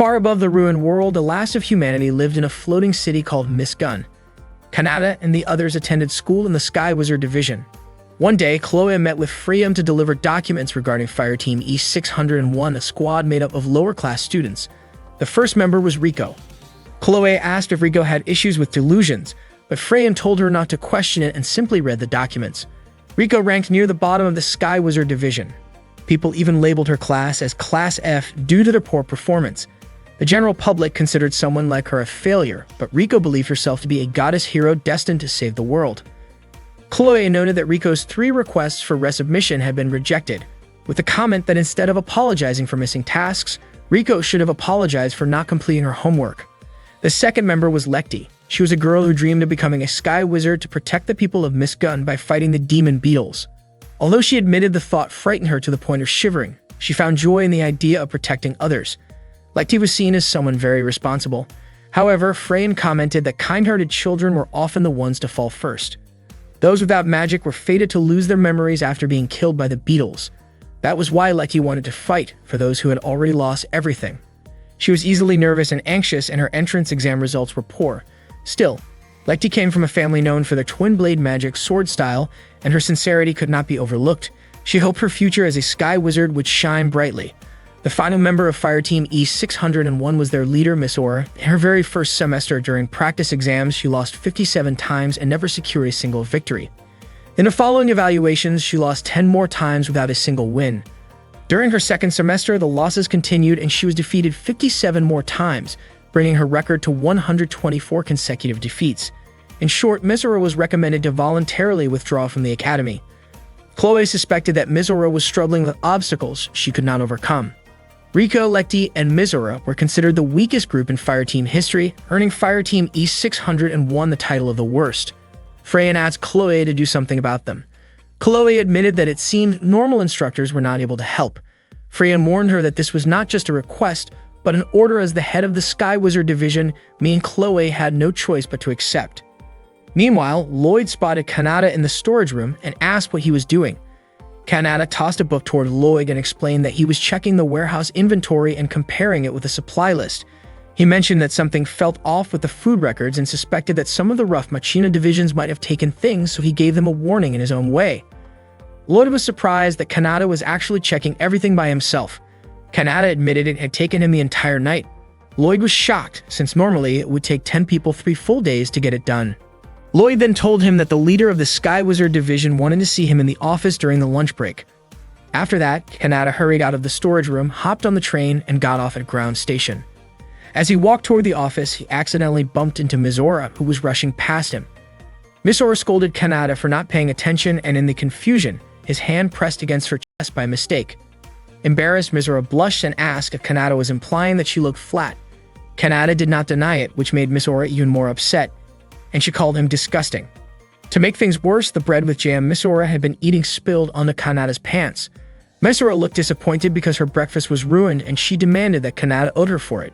Far above the ruined world, the last of humanity lived in a floating city called Misgun. Kanata and the others attended school in the Sky Wizard Division. One day, Chloe met with Freya to deliver documents regarding Fireteam E601, a squad made up of lower-class students. The first member was Rico. Chloe asked if Rico had issues with delusions, but Freya told her not to question it and simply read the documents. Rico ranked near the bottom of the Sky Wizard Division. People even labeled her class as Class F due to their poor performance. The general public considered someone like her a failure, but Rico believed herself to be a goddess hero destined to save the world. Chloe noted that Rico's 3 requests for resubmission had been rejected, with the comment that instead of apologizing for missing tasks, Rico should have apologized for not completing her homework. The second member was Lekti. She was a girl who dreamed of becoming a sky wizard to protect the people of Misgun by fighting the demon beetles. Although she admitted the thought frightened her to the point of shivering, she found joy in the idea of protecting others. Lekti was seen as someone very responsible. However, Freyan commented that kind-hearted children were often the ones to fall first. Those without magic were fated to lose their memories after being killed by the beetles. That was why Lekti wanted to fight for those who had already lost everything. She was easily nervous and anxious, and her entrance exam results were poor. Still, Lekti came from a family known for their twin-blade magic sword style, and her sincerity could not be overlooked. She hoped her future as a sky wizard would shine brightly. The final member of Fireteam E601 was their leader, Miss Aura. In her very first semester during practice exams, she lost 57 times and never secured a single victory. In the following evaluations, she lost 10 more times without a single win. During her second semester, the losses continued and she was defeated 57 more times, bringing her record to 124 consecutive defeats. In short, Miss Aura was recommended to voluntarily withdraw from the academy. Chloe suspected that Miss Aura was struggling with obstacles she could not overcome. Rico, Lekti, and Miss Aura were considered the weakest group in Fireteam history, earning Fireteam E601 the title of the worst. Freya asked Chloe to do something about them. Chloe admitted that it seemed normal instructors were not able to help. Freya warned her that this was not just a request, but an order. As the head of the Sky Wizard Division, me and Chloe had no choice but to accept. Meanwhile, Lloyd spotted Kanata in the storage room and asked what he was doing. Kanata tossed a book toward Lloyd and explained that he was checking the warehouse inventory and comparing it with a supply list. He mentioned that something felt off with the food records and suspected that some of the rough Machina divisions might have taken things, so he gave them a warning in his own way. Lloyd was surprised that Kanata was actually checking everything by himself. Kanata admitted it had taken him the entire night. Lloyd was shocked, since normally it would take 10 people 3 full days to get it done. Lloyd then told him that the leader of the Sky Wizard Division wanted to see him in the office during the lunch break. After that, Kanata hurried out of the storage room, hopped on the train, and got off at ground station. As he walked toward the office, he accidentally bumped into Miss Aura, who was rushing past him. Miss Aura scolded Kanata for not paying attention, and in the confusion, his hand pressed against her chest by mistake. Embarrassed, Miss Aura blushed and asked if Kanata was implying that she looked flat. Kanata did not deny it, which made Miss Aura even more upset, and she called him disgusting. To make things worse, the bread with jam Miss Aura had been eating spilled onto Kanata's pants. Miss Aura looked disappointed because her breakfast was ruined, and she demanded that Kanata owed her for it.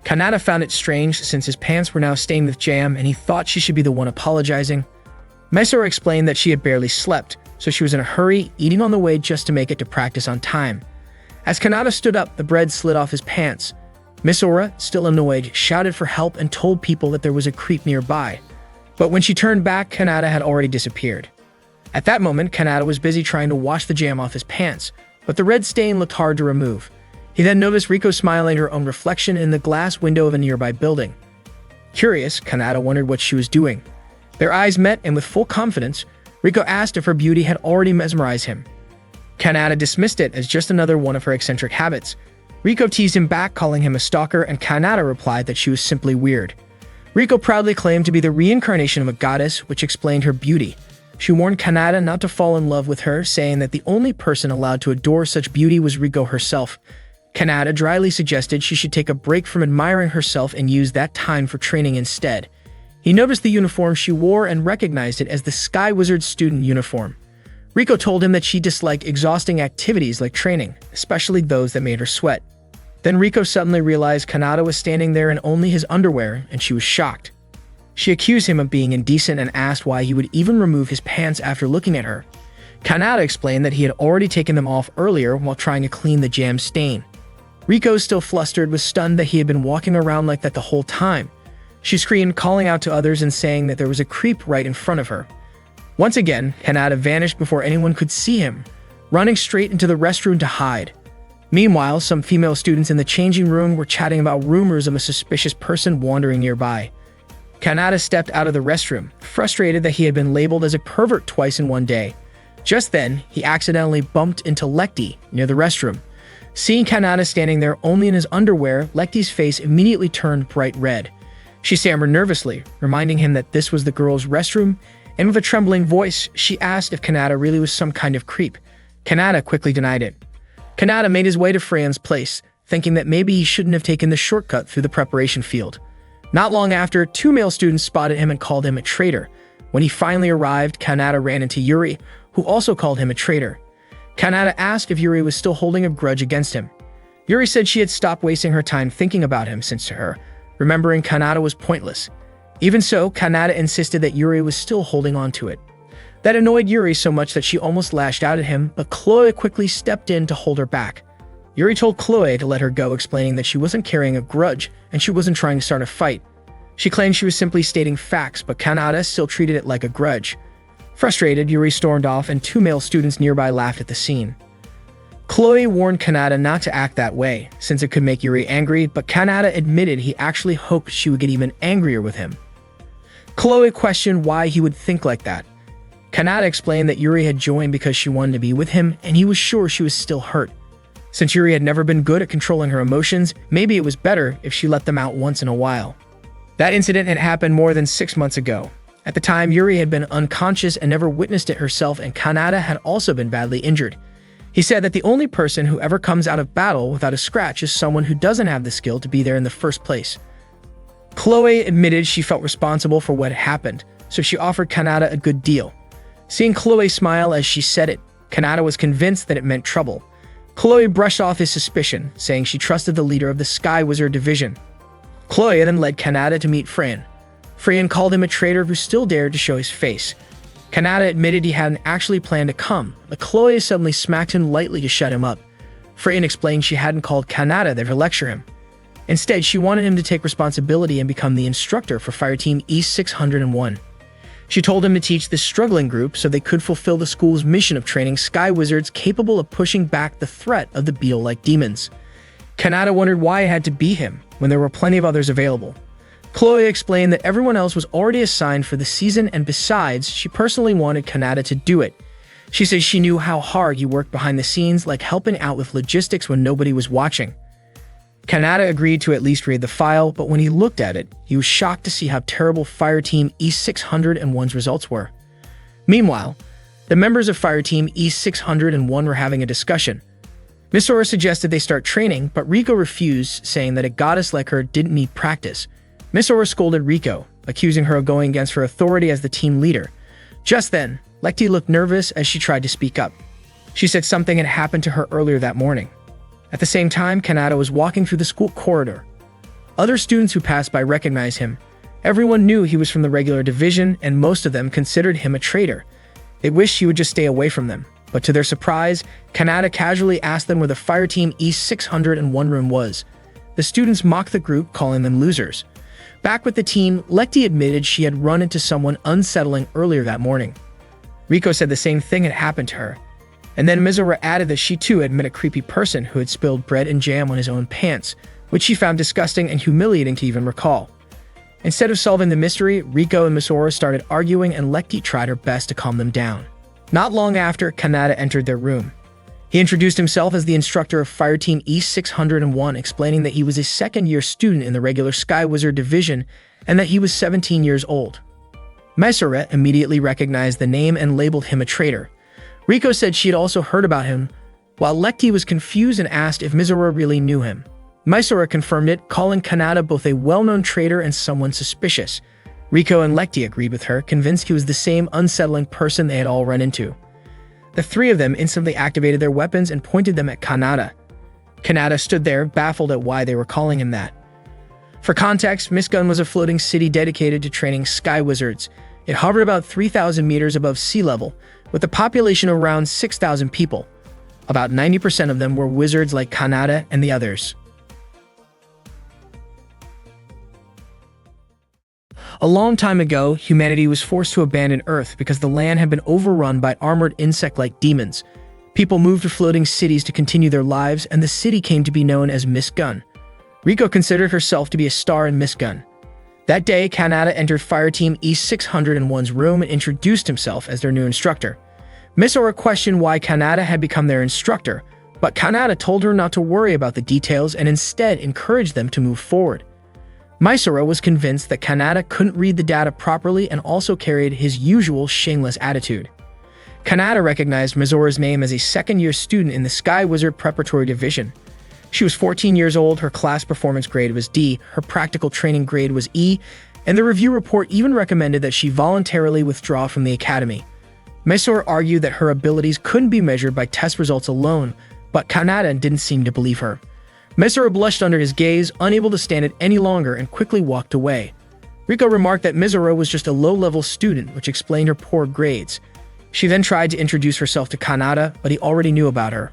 Kanata found it strange since his pants were now stained with jam, and he thought she should be the one apologizing. Miss Aura explained that she had barely slept, so she was in a hurry, eating on the way just to make it to practice on time. As Kanata stood up, the bread slid off his pants. Miss Aura, still annoyed, shouted for help and told people that there was a creep nearby. But when she turned back, Kanata had already disappeared. At that moment, Kanata was busy trying to wash the jam off his pants, but the red stain looked hard to remove. He then noticed Rico smiling at her own reflection in the glass window of a nearby building. Curious, Kanata wondered what she was doing. Their eyes met, and with full confidence, Rico asked if her beauty had already mesmerized him. Kanata dismissed it as just another one of her eccentric habits. Rico teased him back, calling him a stalker, and Kanata replied that she was simply weird. Rico proudly claimed to be the reincarnation of a goddess, which explained her beauty. She warned Kanata not to fall in love with her, saying that the only person allowed to adore such beauty was Rico herself. Kanata dryly suggested she should take a break from admiring herself and use that time for training instead. He noticed the uniform she wore and recognized it as the Sky Wizard student uniform. Rico told him that she disliked exhausting activities like training, especially those that made her sweat. Then Rico suddenly realized Kanata was standing there in only his underwear, and she was shocked. She accused him of being indecent and asked why he would even remove his pants after looking at her. Kanata explained that he had already taken them off earlier while trying to clean the jam stain. Riko, still flustered, was stunned that he had been walking around like that the whole time. She screamed, calling out to others and saying that there was a creep right in front of her. Once again, Kanata vanished before anyone could see him, running straight into the restroom to hide. Meanwhile, some female students in the changing room were chatting about rumors of a suspicious person wandering nearby. Kanata stepped out of the restroom, frustrated that he had been labeled as a pervert twice in one day. Just then, he accidentally bumped into Lekti near the restroom. Seeing Kanata standing there only in his underwear, Lekti's face immediately turned bright red. She stammered nervously, reminding him that this was the girls' restroom, and with a trembling voice, she asked if Kanata really was some kind of creep. Kanata quickly denied it. Kanata made his way to Freyan's place, thinking that maybe he shouldn't have taken the shortcut through the preparation field. Not long after, 2 male students spotted him and called him a traitor. When he finally arrived, Kanata ran into Yuri, who also called him a traitor. Kanata asked if Yuri was still holding a grudge against him. Yuri said she had stopped wasting her time thinking about him since to her, remembering Kanata was pointless. Even so, Kanata insisted that Yuri was still holding on to it. That annoyed Yuri so much that she almost lashed out at him, but Chloe quickly stepped in to hold her back. Yuri told Chloe to let her go, explaining that she wasn't carrying a grudge and she wasn't trying to start a fight. She claimed she was simply stating facts, but Kanata still treated it like a grudge. Frustrated, Yuri stormed off and 2 male students nearby laughed at the scene. Chloe warned Kanata not to act that way, since it could make Yuri angry, but Kanata admitted he actually hoped she would get even angrier with him. Chloe questioned why he would think like that. Kanata explained that Yuri had joined because she wanted to be with him, and he was sure she was still hurt. Since Yuri had never been good at controlling her emotions, maybe it was better if she let them out once in a while. That incident had happened more than 6 months ago. At the time, Yuri had been unconscious and never witnessed it herself, and Kanata had also been badly injured. He said that the only person who ever comes out of battle without a scratch is someone who doesn't have the skill to be there in the first place. Chloe admitted she felt responsible for what had happened, so she offered Kanata a good deal. Seeing Chloe smile as she said it, Kanata was convinced that it meant trouble. Chloe brushed off his suspicion, saying she trusted the leader of the Sky Wizard Division. Chloe then led Kanata to meet Freyan. Freyan called him a traitor who still dared to show his face. Kanata admitted he hadn't actually planned to come, but Chloe suddenly smacked him lightly to shut him up. Freyan explained she hadn't called Kanata there to lecture him. Instead, she wanted him to take responsibility and become the instructor for Fireteam E601. She told him to teach this struggling group so they could fulfill the school's mission of training Sky Wizards capable of pushing back the threat of the beetle-like demons. Kanata wondered why it had to be him, when there were plenty of others available. Chloe explained that everyone else was already assigned for the season, and besides, she personally wanted Kanata to do it. She said she knew how hard he worked behind the scenes, like helping out with logistics when nobody was watching. Kanata agreed to at least read the file, but when he looked at it, he was shocked to see how terrible Fireteam E601's results were. Meanwhile, the members of Fireteam E601 were having a discussion. Miss Aura suggested they start training, but Riko refused, saying that a goddess like her didn't need practice. Miss Aura scolded Riko, accusing her of going against her authority as the team leader. Just then, Lekti looked nervous as she tried to speak up. She said something had happened to her earlier that morning. At the same time, Kanata was walking through the school corridor. Other students who passed by recognized him. Everyone knew he was from the regular division, and most of them considered him a traitor. They wished he would just stay away from them. But to their surprise, Kanata casually asked them where the Fireteam E601 room was. The students mocked the group, calling them losers. Back with the team, Lekti admitted she had run into someone unsettling earlier that morning. Riko said the same thing had happened to her. And then Mizora added that she too had met a creepy person who had spilled bread and jam on his own pants, which she found disgusting and humiliating to even recall. Instead of solving the mystery, Riko and Mizora started arguing, and Lekti tried her best to calm them down. Not long after, Kanata entered their room. He introduced himself as the instructor of Fireteam E601, explaining that he was a second-year student in the regular Sky Wizard Division and that he was 17 years old. Mizora immediately recognized the name and labeled him a traitor. Riko said she had also heard about him, while Lekti was confused and asked if Mizora really knew him. Mizora confirmed it, calling Kanata both a well-known traitor and someone suspicious. Riko and Lekti agreed with her, convinced he was the same unsettling person they had all run into. The three of them instantly activated their weapons and pointed them at Kanata. Kanata stood there, baffled at why they were calling him that. For context, Miss Gun was a floating city dedicated to training Sky Wizards. It hovered about 3,000 meters above sea level, with a population of around 6,000 people. About 90% of them were wizards like Kanata and the others. A long time ago, humanity was forced to abandon Earth because the land had been overrun by armored insect-like demons. People moved to floating cities to continue their lives, and the city came to be known as Miss Gun. Riko considered herself to be a star in Miss Gun. That day, Kanata entered Fireteam E601's room and introduced himself as their new instructor. Misora questioned why Kanata had become their instructor, but Kanata told her not to worry about the details and instead encouraged them to move forward. Misora was convinced that Kanata couldn't read the data properly and also carried his usual shameless attitude. Kanata recognized Mizora's name as a second-year student in the Sky Wizard Preparatory Division. She was 14 years old, her class performance grade was D, her practical training grade was E, and the review report even recommended that she voluntarily withdraw from the academy. Misora argued that her abilities couldn't be measured by test results alone, but Kanata didn't seem to believe her. Misora blushed under his gaze, unable to stand it any longer, and quickly walked away. Riko remarked that Misora was just a low-level student, which explained her poor grades. She then tried to introduce herself to Kanata, but he already knew about her.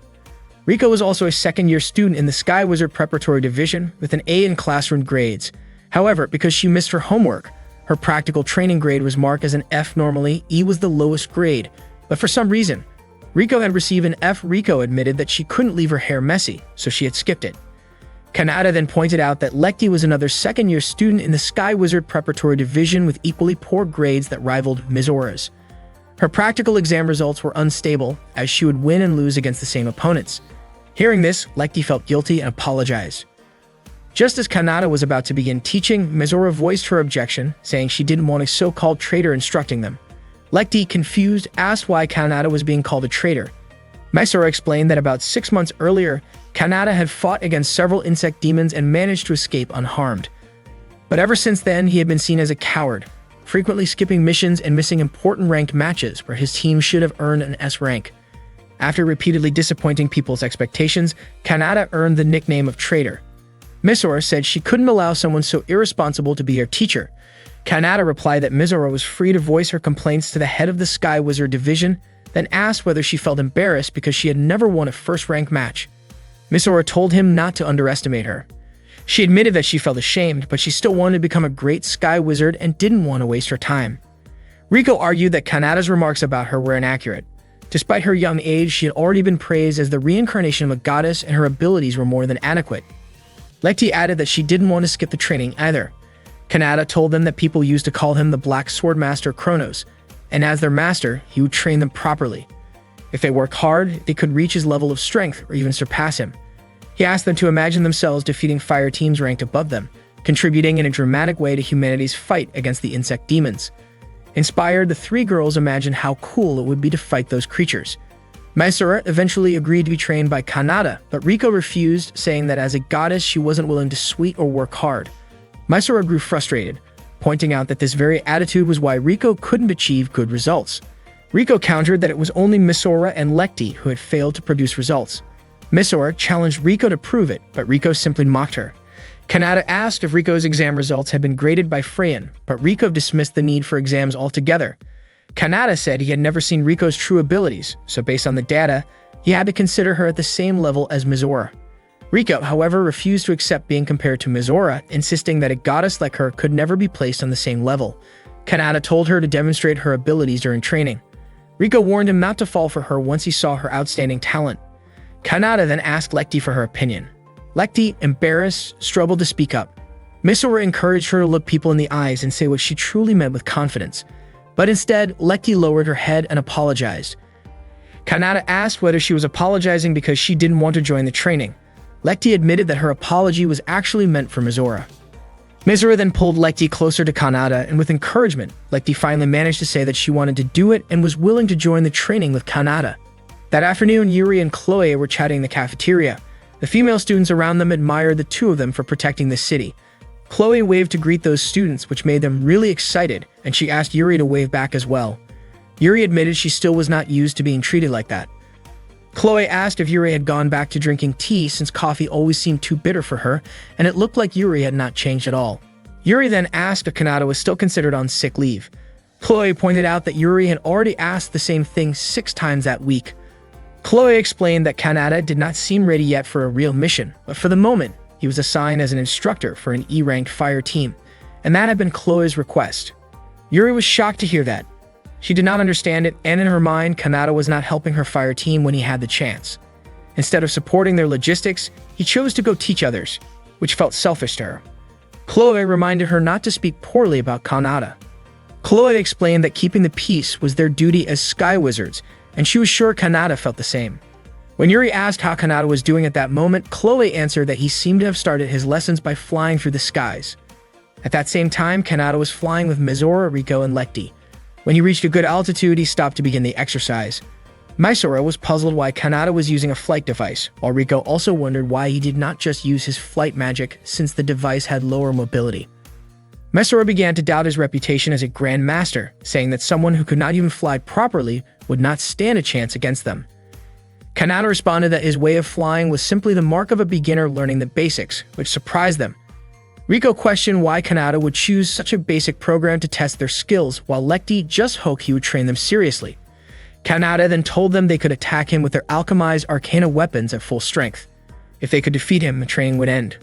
Riko was also a second-year student in the Sky Wizard Preparatory Division with an A in classroom grades. However, because she missed her homework, her practical training grade was marked as an F. Normally, E was the lowest grade, but for some reason, Riko had received an F. Riko admitted that she couldn't leave her hair messy, so she had skipped it. Kanata then pointed out that Lekti was another second-year student in the Sky Wizard Preparatory Division with equally poor grades that rivaled Mizora's. Her practical exam results were unstable, as she would win and lose against the same opponents. Hearing this, Lekti felt guilty and apologized. Just as Kanata was about to begin teaching, Mizora voiced her objection, saying she didn't want a so-called traitor instructing them. Lekti, confused, asked why Kanata was being called a traitor. Misora explained that about 6 months earlier, Kanata had fought against several insect demons and managed to escape unharmed. But ever since then, he had been seen as a coward, frequently skipping missions and missing important ranked matches where his team should have earned an S rank. After repeatedly disappointing people's expectations, Kanata earned the nickname of traitor. Misora said she couldn't allow someone so irresponsible to be her teacher. Kanata replied that Misora was free to voice her complaints to the head of the Sky Wizard Division, then asked whether she felt embarrassed because she had never won a first-rank match. Misora told him not to underestimate her. She admitted that she felt ashamed, but she still wanted to become a great Sky Wizard and didn't want to waste her time. Riko argued that Kanata's remarks about her were inaccurate. Despite her young age, she had already been praised as the reincarnation of a goddess and her abilities were more than adequate. Lekti added that she didn't want to skip the training either. Kanata told them that people used to call him the Black Sword Master Kronos, and as their master, he would train them properly. If they worked hard, they could reach his level of strength or even surpass him. He asked them to imagine themselves defeating fire teams ranked above them, contributing in a dramatic way to humanity's fight against the insect demons. Inspired, the three girls imagined how cool it would be to fight those creatures. Misora eventually agreed to be trained by Kanata, but Riko refused, saying that as a goddess she wasn't willing to sweat or work hard. Misora grew frustrated, pointing out that this very attitude was why Riko couldn't achieve good results. Riko countered that it was only Misora and Lekti who had failed to produce results. Misora challenged Riko to prove it, but Riko simply mocked her. Kanata asked if Riko's exam results had been graded by Freyan, but Riko dismissed the need for exams altogether. Kanata said he had never seen Riko's true abilities, so based on the data, he had to consider her at the same level as Misora. Riko, however, refused to accept being compared to Misora, insisting that a goddess like her could never be placed on the same level. Kanata told her to demonstrate her abilities during training. Riko warned him not to fall for her once he saw her outstanding talent. Kanata then asked Lekti for her opinion. Lekti, embarrassed, struggled to speak up. Misora encouraged her to look people in the eyes and say what she truly meant with confidence. But instead, Lekti lowered her head and apologized. Kanata asked whether she was apologizing because she didn't want to join the training. Lekti admitted that her apology was actually meant for Misora. Misora then pulled Lekti closer to Kanata, and with encouragement, Lekti finally managed to say that she wanted to do it and was willing to join the training with Kanata. That afternoon, Yuri and Chloe were chatting in the cafeteria. The female students around them admired the two of them for protecting the city. Chloe waved to greet those students, which made them really excited, and she asked Yuri to wave back as well. Yuri admitted she still was not used to being treated like that. Chloe asked if Yuri had gone back to drinking tea since coffee always seemed too bitter for her, and it looked like Yuri had not changed at all. Yuri then asked if Kanata was still considered on sick leave. Chloe pointed out that Yuri had already asked the same thing 6 times that week. Chloe explained that Kanata did not seem ready yet for a real mission, but for the moment, he was assigned as an instructor for an E-ranked fire team, and that had been Chloe's request. Yuri was shocked to hear that. She did not understand it, and in her mind, Kanata was not helping her fire team when he had the chance. Instead of supporting their logistics, he chose to go teach others, which felt selfish to her. Chloe reminded her not to speak poorly about Kanata. Chloe explained that keeping the peace was their duty as sky wizards, and she was sure Kanata felt the same. When Yuri asked how Kanata was doing at that moment, Chloe answered that he seemed to have started his lessons by flying through the skies. At that same time, Kanata was flying with Mizora, Riko, and Lekti. When he reached a good altitude, he stopped to begin the exercise. Mizora was puzzled why Kanata was using a flight device, while Riko also wondered why he did not just use his flight magic since the device had lower mobility. Mizora began to doubt his reputation as a Grand Master, saying that someone who could not even fly properly would not stand a chance against them. Kanata responded that his way of flying was simply the mark of a beginner learning the basics, which surprised them. Riko questioned why Kanata would choose such a basic program to test their skills, while Lekti just hoped he would train them seriously. Kanata then told them they could attack him with their alchemized arcana weapons at full strength. If they could defeat him, the training would end.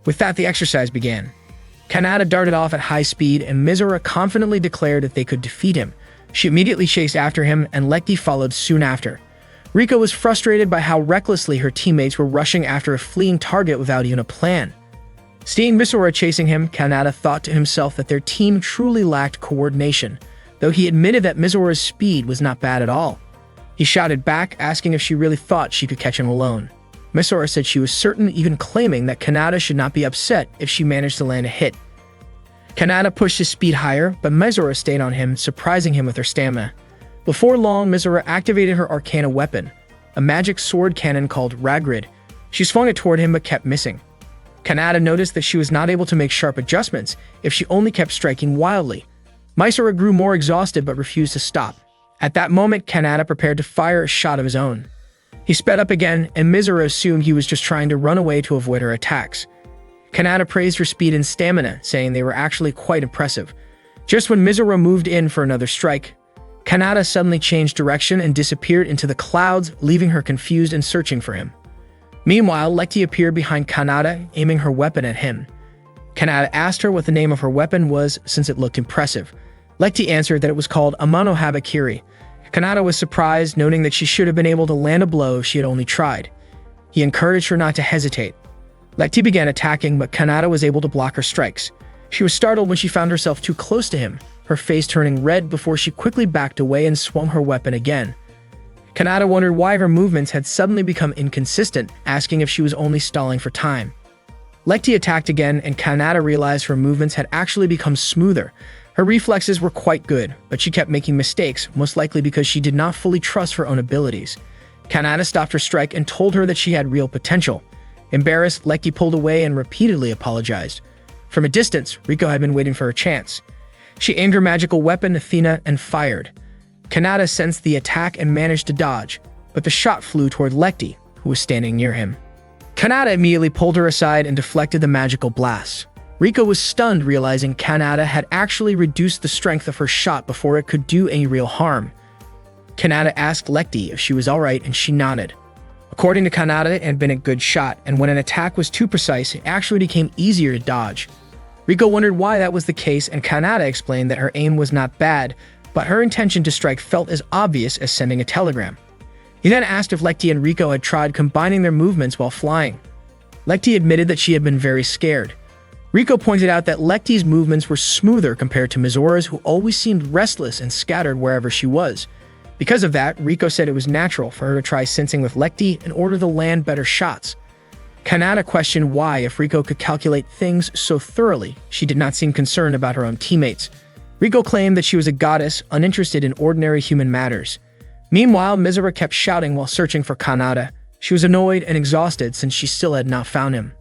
With that, the exercise began. Kanata darted off at high speed, and Mizora confidently declared that they could defeat him. She immediately chased after him, and Lekti followed soon after. Riko was frustrated by how recklessly her teammates were rushing after a fleeing target without even a plan. Seeing Mizora chasing him, Kanata thought to himself that their team truly lacked coordination, though he admitted that Mizora's speed was not bad at all. He shouted back, asking if she really thought she could catch him alone. Mizora said she was certain, even claiming that Kanata should not be upset if she managed to land a hit. Kanata pushed his speed higher, but Mizora stayed on him, surprising him with her stamina. Before long, Mizora activated her arcana weapon, a magic sword cannon called Ragrid. She swung it toward him but kept missing. Kanata noticed that she was not able to make sharp adjustments if she only kept striking wildly. Mizora grew more exhausted but refused to stop. At that moment, Kanata prepared to fire a shot of his own. He sped up again, and Mizora assumed he was just trying to run away to avoid her attacks. Kanata praised her speed and stamina, saying they were actually quite impressive. Just when Mizora moved in for another strike, Kanata suddenly changed direction and disappeared into the clouds, leaving her confused and searching for him. Meanwhile, Lekti appeared behind Kanata, aiming her weapon at him. Kanata asked her what the name of her weapon was since it looked impressive. Lekti answered that it was called Amano Habakiri. Kanata was surprised, noting that she should have been able to land a blow if she had only tried. He encouraged her not to hesitate. Lekti began attacking, but Kanata was able to block her strikes. She was startled when she found herself too close to him, her face turning red before she quickly backed away and swung her weapon again. Kanata wondered why her movements had suddenly become inconsistent, asking if she was only stalling for time. Lekti attacked again, and Kanata realized her movements had actually become smoother. Her reflexes were quite good, but she kept making mistakes, most likely because she did not fully trust her own abilities. Kanata stopped her strike and told her that she had real potential. Embarrassed, Lekti pulled away and repeatedly apologized. From a distance, Riko had been waiting for her chance. She aimed her magical weapon, Athena, and fired. Kanata sensed the attack and managed to dodge, but the shot flew toward Lekti, who was standing near him. Kanata immediately pulled her aside and deflected the magical blast. Riko was stunned, realizing Kanata had actually reduced the strength of her shot before it could do any real harm. Kanata asked Lekti if she was alright, and she nodded. According to Kanata, it had been a good shot, and when an attack was too precise, it actually became easier to dodge. Riko wondered why that was the case, and Kanata explained that her aim was not bad, but her intention to strike felt as obvious as sending a telegram. He then asked if Lekti and Riko had tried combining their movements while flying. Lekti admitted that she had been very scared. Riko pointed out that Lekti's movements were smoother compared to Mizora's, who always seemed restless and scattered wherever she was. Because of that, Riko said it was natural for her to try sensing with Lekti in order to land better shots. Kanata questioned why, if Riko could calculate things so thoroughly, she did not seem concerned about her own teammates. Riko claimed that she was a goddess, uninterested in ordinary human matters. Meanwhile, Mizora kept shouting while searching for Kanata. She was annoyed and exhausted since she still had not found him.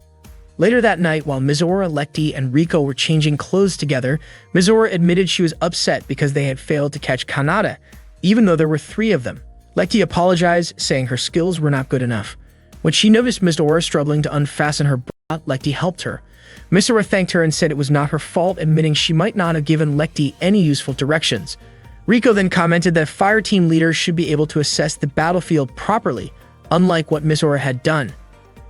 Later that night, while Mizora, Lekti, and Riko were changing clothes together, Mizora admitted she was upset because they had failed to catch Kanata, even though there were 3 of them. Lekti apologized, saying her skills were not good enough. When she noticed Mizora struggling to unfasten her bra, Lekti helped her. Mizora thanked her and said it was not her fault, admitting she might not have given Lekti any useful directions. Riko then commented that fire team leaders should be able to assess the battlefield properly, unlike what Misora had done.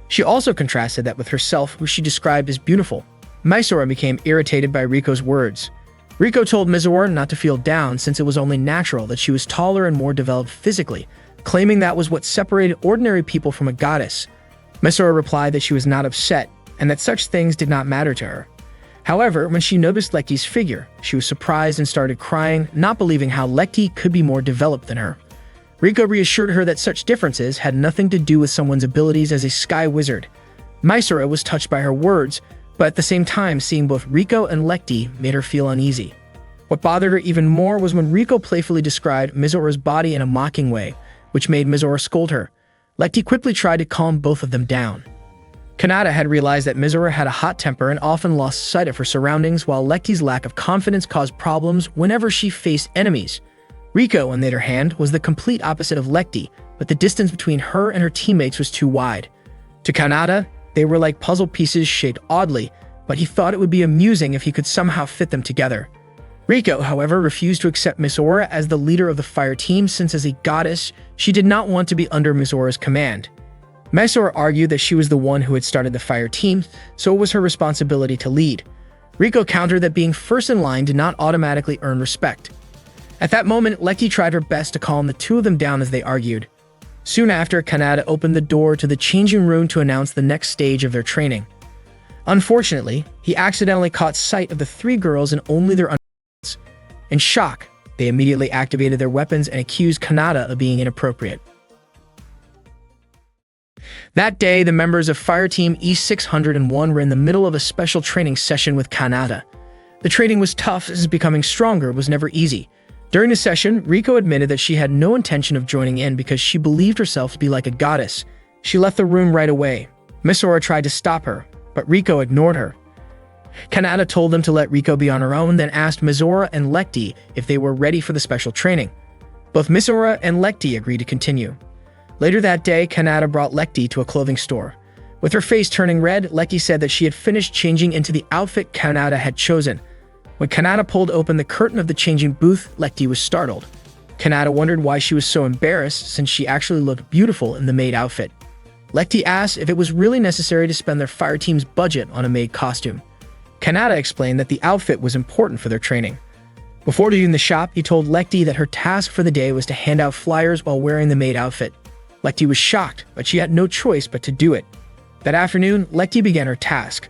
She also contrasted that with herself, who she described as beautiful. Misora became irritated by Riko's words. Riko told Misora not to feel down since it was only natural that she was taller and more developed physically, claiming that was what separated ordinary people from a goddess. Misora replied that she was not upset and that such things did not matter to her. However, when she noticed Lecty's figure, she was surprised and started crying, not believing how Lecty could be more developed than her. Riko reassured her that such differences had nothing to do with someone's abilities as a sky wizard. Misora was touched by her words, but at the same time, seeing both Riko and Lecty made her feel uneasy. What bothered her even more was when Riko playfully described Misora's body in a mocking way, which made Misora scold her. Lecty quickly tried to calm both of them down. Kanata had realized that Misora had a hot temper and often lost sight of her surroundings, while Lecty's lack of confidence caused problems whenever she faced enemies. Riko, on the other hand, was the complete opposite of Lecty, but the distance between her and her teammates was too wide. To Kanata, they were like puzzle pieces shaped oddly, but he thought it would be amusing if he could somehow fit them together. Riko, however, refused to accept Misora as the leader of the fire team since as a goddess, she did not want to be under Misora's command. Misora argued that she was the one who had started the fire team, so it was her responsibility to lead. Riko countered that being first in line did not automatically earn respect. At that moment, Lecty tried her best to calm the two of them down as they argued. Soon after, Kanata opened the door to the changing room to announce the next stage of their training. Unfortunately, he accidentally caught sight of the three girls and only their undergarments. In shock, they immediately activated their weapons and accused Kanata of being inappropriate. That day, the members of Fire Team E601 were in the middle of a special training session with Kanata. The training was tough as becoming stronger was never easy. During the session, Riko admitted that she had no intention of joining in because she believed herself to be like a goddess. She left the room right away. Misora tried to stop her, but Riko ignored her. Kanata told them to let Riko be on her own, then asked Misora and Lecty if they were ready for the special training. Both Misora and Lecty agreed to continue. Later that day, Kanata brought Lecty to a clothing store. With her face turning red, Lecty said that she had finished changing into the outfit Kanata had chosen. When Kanata pulled open the curtain of the changing booth, Lecty was startled. Kanata wondered why she was so embarrassed since she actually looked beautiful in the maid outfit. Lecty asked if it was really necessary to spend their fire team's budget on a maid costume. Kanata explained that the outfit was important for their training. Before leaving the shop, he told Lecty that her task for the day was to hand out flyers while wearing the maid outfit. Lecty was shocked, but she had no choice but to do it. That afternoon, Lecty began her task.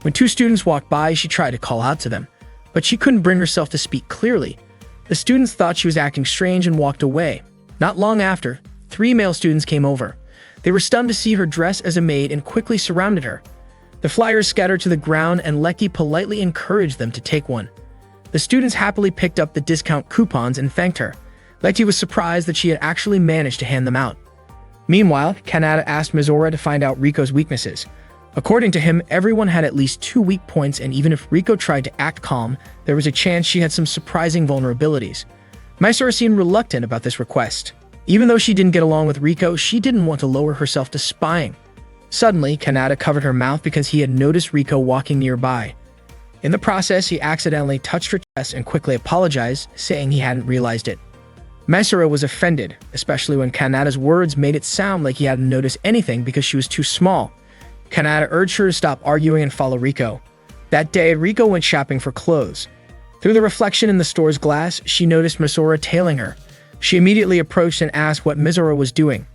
When two students walked by, she tried to call out to them, but she couldn't bring herself to speak clearly. The students thought she was acting strange and walked away. Not long after, 3 male students came over. They were stunned to see her dressed as a maid and quickly surrounded her. The flyers scattered to the ground and Lecty politely encouraged them to take one. The students happily picked up the discount coupons and thanked her. Lecty was surprised that she had actually managed to hand them out. Meanwhile, Kanata asked Misora to find out Riko's weaknesses. According to him, everyone had at least 2 weak points, and even if Riko tried to act calm, there was a chance she had some surprising vulnerabilities. Misora seemed reluctant about this request. Even though she didn't get along with Riko, she didn't want to lower herself to spying. Suddenly, Kanata covered her mouth because he had noticed Riko walking nearby. In the process, he accidentally touched her chest and quickly apologized, saying he hadn't realized it. Misora was offended, especially when Kanata's words made it sound like he hadn't noticed anything because she was too small. Kanata urged her to stop arguing and follow Riko. That day, Riko went shopping for clothes. Through the reflection in the store's glass, she noticed Misora tailing her. She immediately approached and asked what Misora was doing.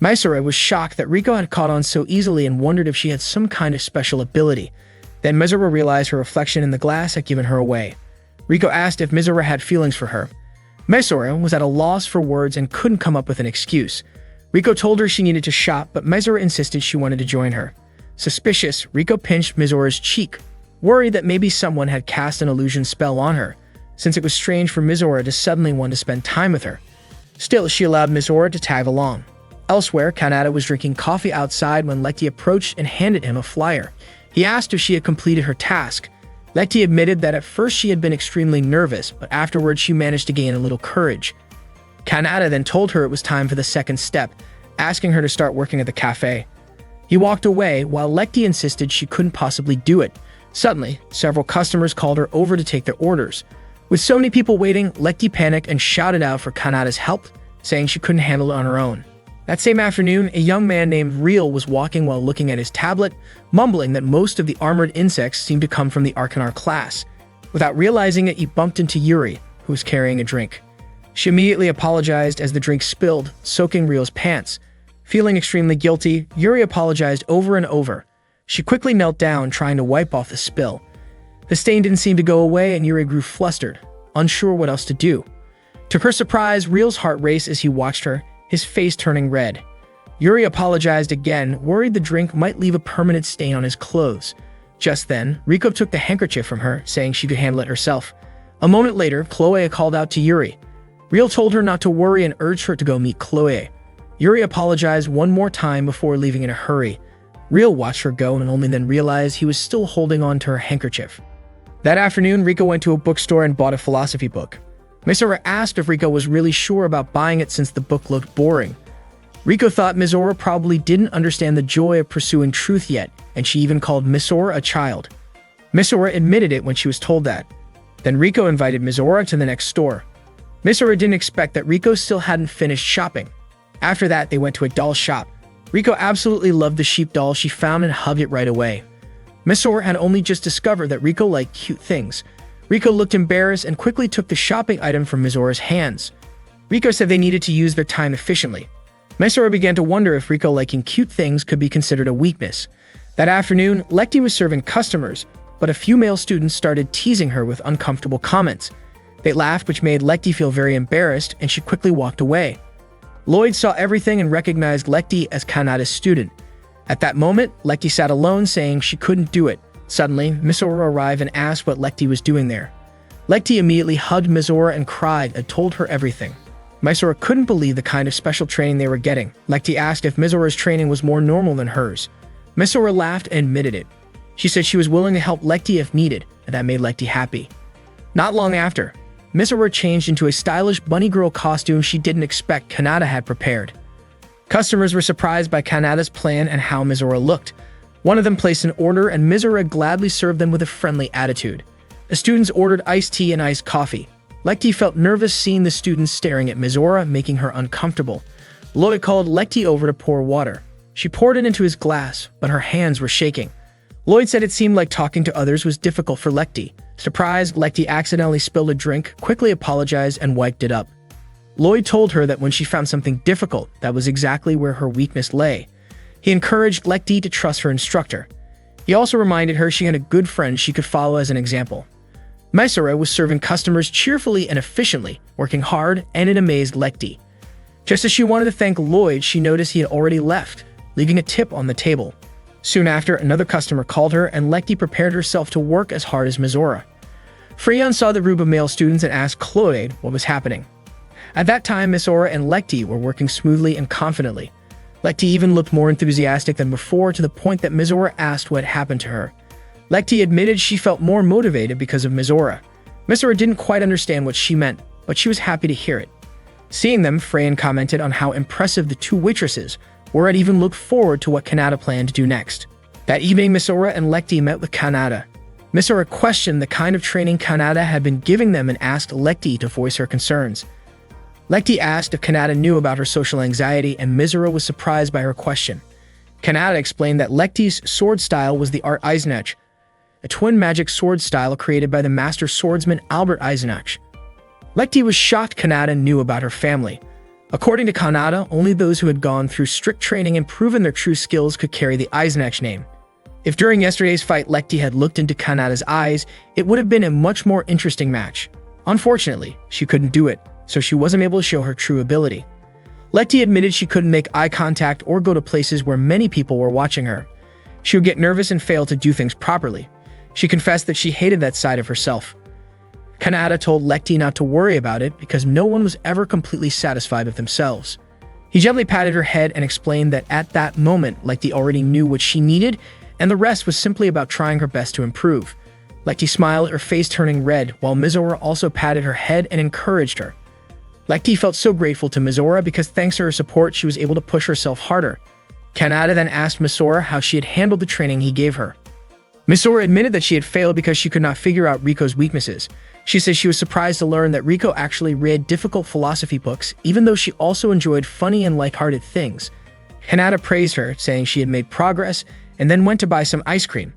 Misora was shocked that Riko had caught on so easily and wondered if she had some kind of special ability. Then Misora realized her reflection in the glass had given her away. Riko asked if Misora had feelings for her. Misora was at a loss for words and couldn't come up with an excuse. Riko told her she needed to shop, but Misora insisted she wanted to join her. Suspicious, Riko pinched Misora's cheek, worried that maybe someone had cast an illusion spell on her, since it was strange for Misora to suddenly want to spend time with her. Still, she allowed Misora to tag along. Elsewhere, Kanata was drinking coffee outside when Lecty approached and handed him a flyer. He asked if she had completed her task. Lecty admitted that at first she had been extremely nervous, but afterwards she managed to gain a little courage. Kanata then told her it was time for the second step, asking her to start working at the cafe. He walked away while Lecty insisted she couldn't possibly do it. Suddenly, several customers called her over to take their orders. With so many people waiting, Lekti panicked and shouted out for Kanada's help, saying she couldn't handle it on her own. That same afternoon, a young man named Real was walking while looking at his tablet, mumbling that most of the armored insects seemed to come from the Arcanar class. Without realizing it, he bumped into Yuri, who was carrying a drink. She immediately apologized as the drink spilled, soaking Real's pants. Feeling extremely guilty, Yuri apologized over and over. She quickly knelt down, trying to wipe off the spill. The stain didn't seem to go away, and Yuri grew flustered, unsure what else to do. To her surprise, Real's heart raced as he watched her, his face turning red. Yuri apologized again, worried the drink might leave a permanent stain on his clothes. Just then, Riko took the handkerchief from her, saying she could handle it herself. A moment later, Chloe called out to Yuri. Real told her not to worry and urged her to go meet Chloe. Yuri apologized one more time before leaving in a hurry. Real watched her go and only then realized he was still holding on to her handkerchief. That afternoon, Riko went to a bookstore and bought a philosophy book. Mizora asked if Riko was really sure about buying it since the book looked boring. Riko thought Mizora probably didn't understand the joy of pursuing truth yet, and she even called Mizora a child. Mizora admitted it when she was told that. Then Riko invited Mizora to the next store. Mizora didn't expect that Riko still hadn't finished shopping. After that, they went to a doll shop. Riko absolutely loved the sheep doll she found and hugged it right away. Mizora had only just discovered that Riko liked cute things. Riko looked embarrassed and quickly took the shopping item from Mizora's hands. Riko said they needed to use their time efficiently. Mizora began to wonder if Riko liking cute things could be considered a weakness. That afternoon, Lekti was serving customers, but a few male students started teasing her with uncomfortable comments. They laughed, which made Lekti feel very embarrassed, and she quickly walked away. Lloyd saw everything and recognized Lekti as Kanada's student. At that moment, Lekti sat alone, saying she couldn't do it. Suddenly, Mizora arrived and asked what Lekti was doing there. Lekti immediately hugged Mizora and cried and told her everything. Mizora couldn't believe the kind of special training they were getting. Lekti asked if Mizora's training was more normal than hers. Mizora laughed and admitted it. She said she was willing to help Lekti if needed, and that made Lekti happy. Not long after, Mizora changed into a stylish bunny girl costume she didn't expect Kanada had prepared. Customers were surprised by Kanada's plan and how Mizora looked. One of them placed an order, and Mizora gladly served them with a friendly attitude. The students ordered iced tea and iced coffee. Lekti felt nervous seeing the students staring at Mizora, making her uncomfortable. Lloyd called Lekti over to pour water. She poured it into his glass, but her hands were shaking. Lloyd said it seemed like talking to others was difficult for Lekti. Surprised, Lekti accidentally spilled a drink, quickly apologized, and wiped it up. Lloyd told her that when she found something difficult, that was exactly where her weakness lay. He encouraged Lekti to trust her instructor. He also reminded her she had a good friend she could follow as an example. Mizora was serving customers cheerfully and efficiently, working hard, and it amazed Lekti. Just as she wanted to thank Lloyd, she noticed he had already left, leaving a tip on the table. Soon after, another customer called her, and Lekti prepared herself to work as hard as Mizora. Freyon saw the group of male students and asked Chloe what was happening. At that time, Mizora and Lekti were working smoothly and confidently. Lekti even looked more enthusiastic than before, to the point that Mizora asked what happened to her. Lekti admitted she felt more motivated because of Mizora. Mizora didn't quite understand what she meant, but she was happy to hear it. Seeing them, Freyon commented on how impressive the two waitresses were and even looked forward to what Kanada planned to do next. That evening, Mizora and Lekti met with Kanada. Mizora questioned the kind of training Kanada had been giving them and asked Lekti to voice her concerns. Lekti asked if Kanada knew about her social anxiety, and Mizora was surprised by her question. Kanada explained that Lekti's sword style was the Art Eisenach, a twin magic sword style created by the master swordsman Albert Eisenach. Lekti was shocked Kanada knew about her family. According to Kanada, only those who had gone through strict training and proven their true skills could carry the Eisenach name. If during yesterday's fight Lekti had looked into Kanada's eyes, it would have been a much more interesting match. Unfortunately, she couldn't do it, so she wasn't able to show her true ability. Lekti admitted she couldn't make eye contact or go to places where many people were watching her. She would get nervous and fail to do things properly. She confessed that she hated that side of herself. Kanada told Lekti not to worry about it because no one was ever completely satisfied with themselves. He gently patted her head and explained that at that moment, Lekti already knew what she needed, and the rest was simply about trying her best to improve. Lekti smiled, her face turning red, while Mizora also patted her head and encouraged her. Lekti felt so grateful to Mizora because thanks to her support, she was able to push herself harder. Kanada then asked Mizora how she had handled the training he gave her. Misora admitted that she had failed because she could not figure out Riko's weaknesses. She says she was surprised to learn that Riko actually read difficult philosophy books, even though she also enjoyed funny and lighthearted things. Kanata praised her, saying she had made progress, and then went to buy some ice cream.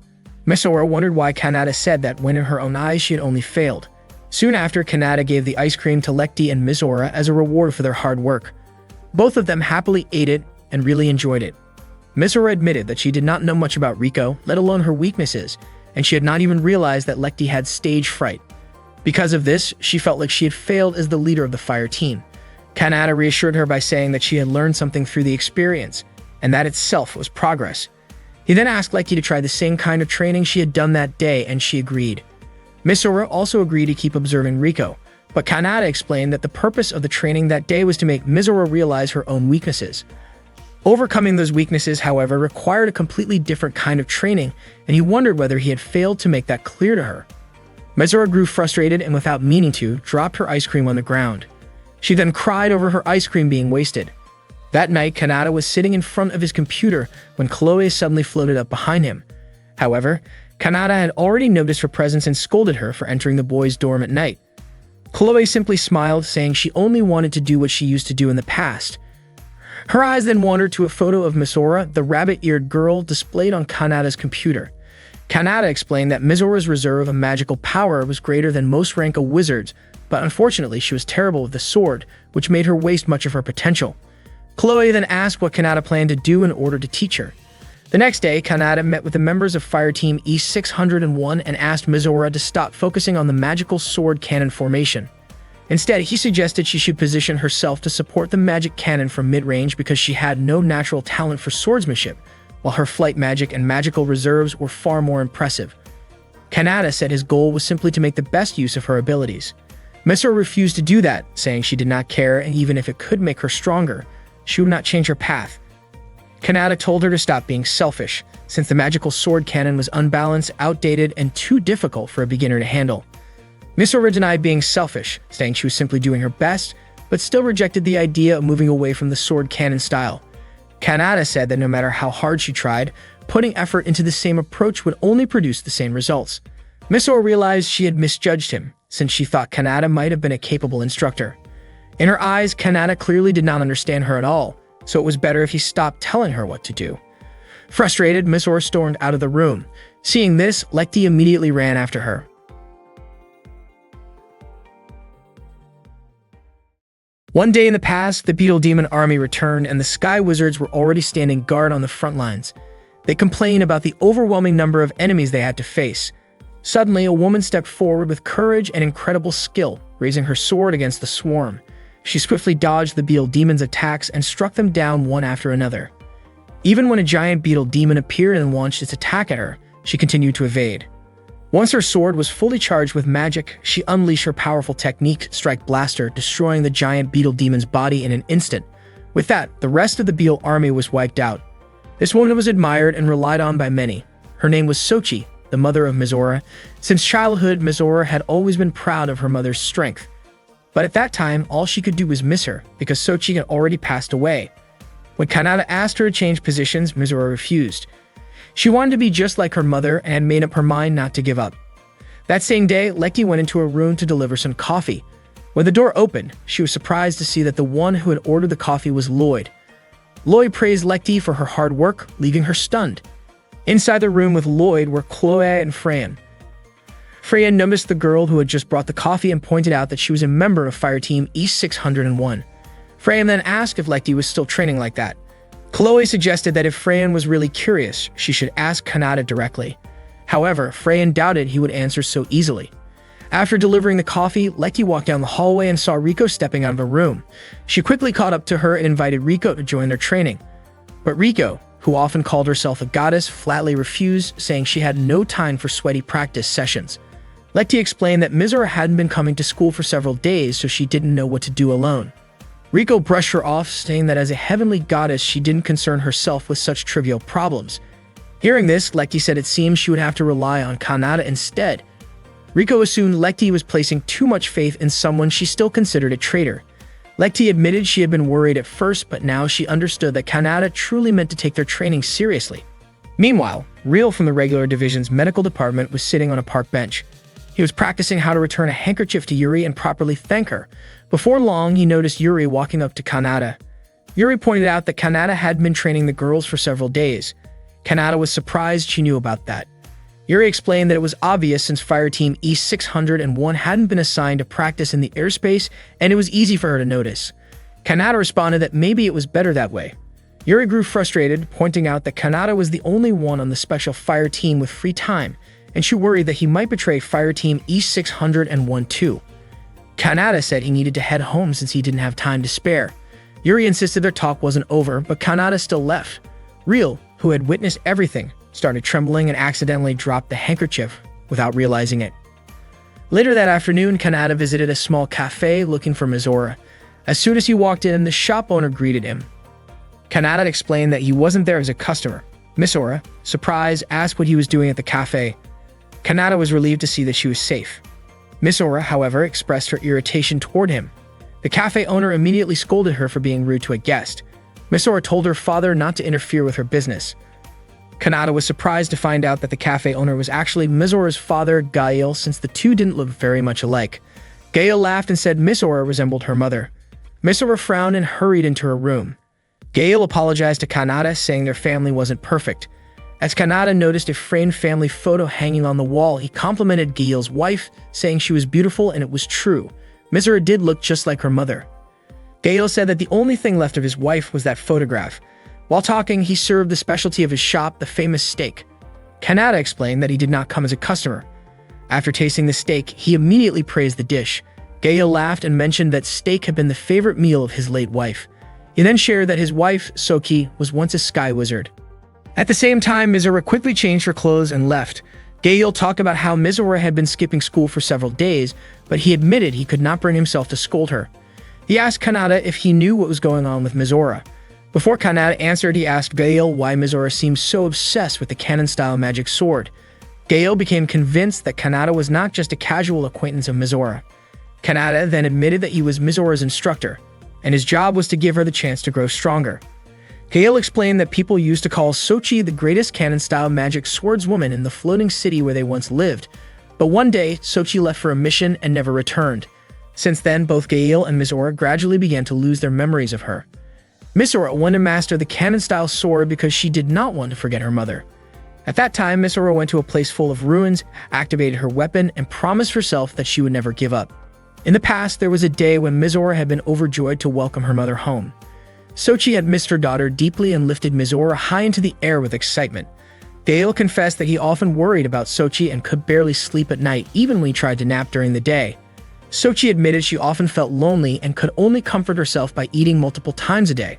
Misora wondered why Kanata said that when in her own eyes she had only failed. Soon after, Kanata gave the ice cream to Lekti and Misora as a reward for their hard work. Both of them happily ate it and really enjoyed it. Misora admitted that she did not know much about Riko, let alone her weaknesses, and she had not even realized that Lekti had stage fright. Because of this, she felt like she had failed as the leader of the fire team. Kanata reassured her by saying that she had learned something through the experience, and that itself was progress. He then asked Lekti to try the same kind of training she had done that day, and she agreed. Misora also agreed to keep observing Riko, but Kanata explained that the purpose of the training that day was to make Misora realize her own weaknesses. Overcoming those weaknesses, however, required a completely different kind of training, and he wondered whether he had failed to make that clear to her. Misora grew frustrated and, without meaning to, dropped her ice cream on the ground. She then cried over her ice cream being wasted. That night, Kanata was sitting in front of his computer when Chloe suddenly floated up behind him. However, Kanata had already noticed her presence and scolded her for entering the boys' dorm at night. Chloe simply smiled, saying she only wanted to do what she used to do in the past. Her eyes then wandered to a photo of Misora, the rabbit-eared girl, displayed on Kanata's computer. Kanata explained that Misora's reserve of magical power was greater than most rank of wizards, but unfortunately she was terrible with the sword, which made her waste much of her potential. Chloe then asked what Kanata planned to do in order to teach her. The next day, Kanata met with the members of Fire Team E601 and asked Misora to stop focusing on the magical sword cannon formation. Instead, he suggested she should position herself to support the magic cannon from mid-range because she had no natural talent for swordsmanship, while her flight magic and magical reserves were far more impressive. Kanata said his goal was simply to make the best use of her abilities. Misora refused to do that, saying she did not care, and even if it could make her stronger, she would not change her path. Kanata told her to stop being selfish, since the magical sword cannon was unbalanced, outdated, and too difficult for a beginner to handle. Misora denied being selfish, saying she was simply doing her best, but still rejected the idea of moving away from the sword cannon style. Kanata said that no matter how hard she tried, putting effort into the same approach would only produce the same results. Misora realized she had misjudged him, since she thought Kanata might have been a capable instructor. In her eyes, Kanata clearly did not understand her at all, so it was better if he stopped telling her what to do. Frustrated, Misora stormed out of the room. Seeing this, Lekti immediately ran after her. One day in the past, the Beetle Demon army returned and the Sky Wizards were already standing guard on the front lines. They complained about the overwhelming number of enemies they had to face. Suddenly, a woman stepped forward with courage and incredible skill, raising her sword against the swarm. She swiftly dodged the Beetle Demon's attacks and struck them down one after another. Even when a giant Beetle Demon appeared and launched its attack at her, she continued to evade. Once her sword was fully charged with magic, she unleashed her powerful technique, Strike Blaster, destroying the giant Beetle Demon's body in an instant. With that, the rest of the Beetle army was wiped out. This woman was admired and relied on by many. Her name was Sochi, the mother of Misora. Since childhood, Misora had always been proud of her mother's strength. But at that time, all she could do was miss her, because Sochi had already passed away. When Kanata asked her to change positions, Misora refused. She wanted to be just like her mother and had made up her mind not to give up. That same day, Lekti went into her room to deliver some coffee. When the door opened, she was surprised to see that the one who had ordered the coffee was Lloyd. Lloyd praised Lekti for her hard work, leaving her stunned. Inside the room with Lloyd were Chloe and Freyan. Freya noticed the girl who had just brought the coffee and pointed out that she was a member of Fire Team E601. Freya then asked if Lekti was still training like that. Chloe suggested that if Freyan was really curious, she should ask Kanata directly. However, Freyan doubted he would answer so easily. After delivering the coffee, Lekti walked down the hallway and saw Riko stepping out of the room. She quickly caught up to her and invited Riko to join their training. But Riko, who often called herself a goddess, flatly refused, saying she had no time for sweaty practice sessions. Lekti explained that Misora hadn't been coming to school for several days, so she didn't know what to do alone. Riko brushed her off, saying that as a heavenly goddess, she didn't concern herself with such trivial problems. Hearing this, Lekti said it seemed she would have to rely on Kanata instead. Riko assumed Lekti was placing too much faith in someone she still considered a traitor. Lekti admitted she had been worried at first, but now she understood that Kanata truly meant to take their training seriously. Meanwhile, Real from the regular division's medical department was sitting on a park bench. He was practicing how to return a handkerchief to Yuri and properly thank her. Before long, he noticed Yuri walking up to Kanata. Yuri pointed out that Kanata had been training the girls for several days. Kanata was surprised she knew about that. Yuri explained that it was obvious since Fire Team E-601 hadn't been assigned to practice in the airspace, and it was easy for her to notice. Kanata responded that maybe it was better that way. Yuri grew frustrated, pointing out that Kanata was the only one on the special fire team with free time, and she worried that he might betray Fire Team E-601 too. Kanata said he needed to head home since he didn't have time to spare. Yuri insisted their talk wasn't over, but Kanata still left. Real, who had witnessed everything, started trembling and accidentally dropped the handkerchief without realizing it. Later that afternoon, Kanata visited a small cafe looking for Mizora. As soon as he walked in, the shop owner greeted him. Kanata explained that he wasn't there as a customer. Mizora, surprised, asked what he was doing at the cafe. Kanata was relieved to see that she was safe. Mizora, however, expressed her irritation toward him. The cafe owner immediately scolded her for being rude to a guest. Mizora told her father not to interfere with her business. Kanata was surprised to find out that the cafe owner was actually Mizora's father, Gail, since the two didn't look very much alike. Gail laughed and said Mizora resembled her mother. Mizora frowned and hurried into her room. Gail apologized to Kanata, saying their family wasn't perfect. As Kanata noticed a framed family photo hanging on the wall, he complimented Gail's wife, saying she was beautiful, and it was true. Mizora did look just like her mother. Gail said that the only thing left of his wife was that photograph. While talking, he served the specialty of his shop, the famous steak. Kanata explained that he did not come as a customer. After tasting the steak, he immediately praised the dish. Gail laughed and mentioned that steak had been the favorite meal of his late wife. He then shared that his wife, Soki, was once a sky wizard. At the same time, Mizora quickly changed her clothes and left. Gail talked about how Mizora had been skipping school for several days, but he admitted he could not bring himself to scold her. He asked Kanata if he knew what was going on with Mizora. Before Kanata answered, he asked Gail why Mizora seemed so obsessed with the canon-style magic sword. Gail became convinced that Kanata was not just a casual acquaintance of Mizora. Kanata then admitted that he was Mizora's instructor, and his job was to give her the chance to grow stronger. Gail explained that people used to call Sochi the greatest canon-style magic swordswoman in the floating city where they once lived, but one day, Sochi left for a mission and never returned. Since then, both Gail and Mizora gradually began to lose their memories of her. Mizora wanted to master the canon-style sword because she did not want to forget her mother. At that time, Mizora went to a place full of ruins, activated her weapon, and promised herself that she would never give up. In the past, there was a day when Mizora had been overjoyed to welcome her mother home. Sochi had missed her daughter deeply and lifted Mizora high into the air with excitement. Gail confessed that he often worried about Sochi and could barely sleep at night, even when he tried to nap during the day. Sochi admitted she often felt lonely and could only comfort herself by eating multiple times a day.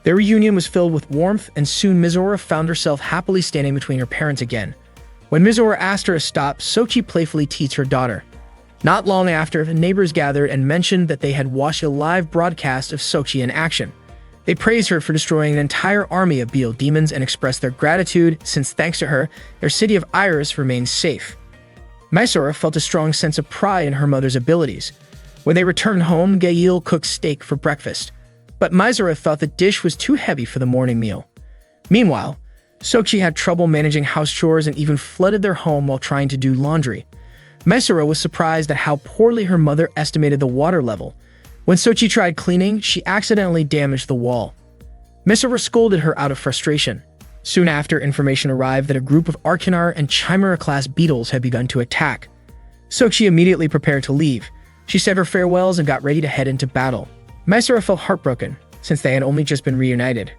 Their reunion was filled with warmth, and soon Mizora found herself happily standing between her parents again. When Mizora asked her to stop, Sochi playfully teased her daughter. Not long after, the neighbors gathered and mentioned that they had watched a live broadcast of Sochi in action. They praised her for destroying an entire army of Beal demons and expressed their gratitude since, thanks to her, their city of Iris remained safe. Mizora felt a strong sense of pride in her mother's abilities. When they returned home, Gail cooked steak for breakfast, but Mizora thought the dish was too heavy for the morning meal. Meanwhile, Sochi had trouble managing house chores and even flooded their home while trying to do laundry. Mizora was surprised at how poorly her mother estimated the water level. When Sochi tried cleaning, she accidentally damaged the wall. Mizora scolded her out of frustration. Soon after, information arrived that a group of Arcanar and Chimera-class beetles had begun to attack. Sochi immediately prepared to leave. She said her farewells and got ready to head into battle. Mizora felt heartbroken, since they had only just been reunited.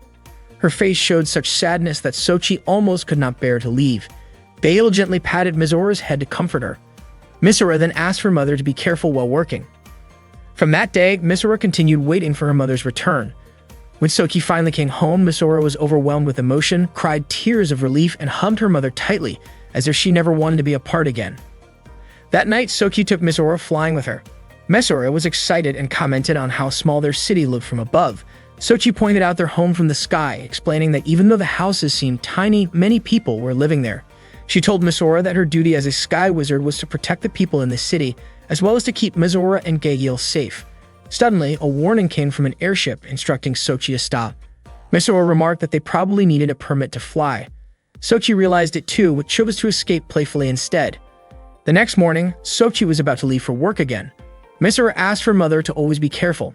Her face showed such sadness that Sochi almost could not bear to leave. Gail gently patted Mizora's head to comfort her. Mizora then asked her mother to be careful while working. From that day, Mizora continued waiting for her mother's return. When Sochi finally came home, Mizora was overwhelmed with emotion, cried tears of relief, and hugged her mother tightly, as if she never wanted to be apart again. That night, Sochi took Mizora flying with her. Mizora was excited and commented on how small their city looked from above. Sochi pointed out their home from the sky, explaining that even though the houses seemed tiny, many people were living there. She told Mizora that her duty as a sky wizard was to protect the people in the city, as well as to keep Mizora and Gail safe. Suddenly, a warning came from an airship instructing Sochi to stop. Mizora remarked that they probably needed a permit to fly. Sochi realized it too, but chose to escape playfully instead. The next morning, Sochi was about to leave for work again. Misora asked her mother to always be careful.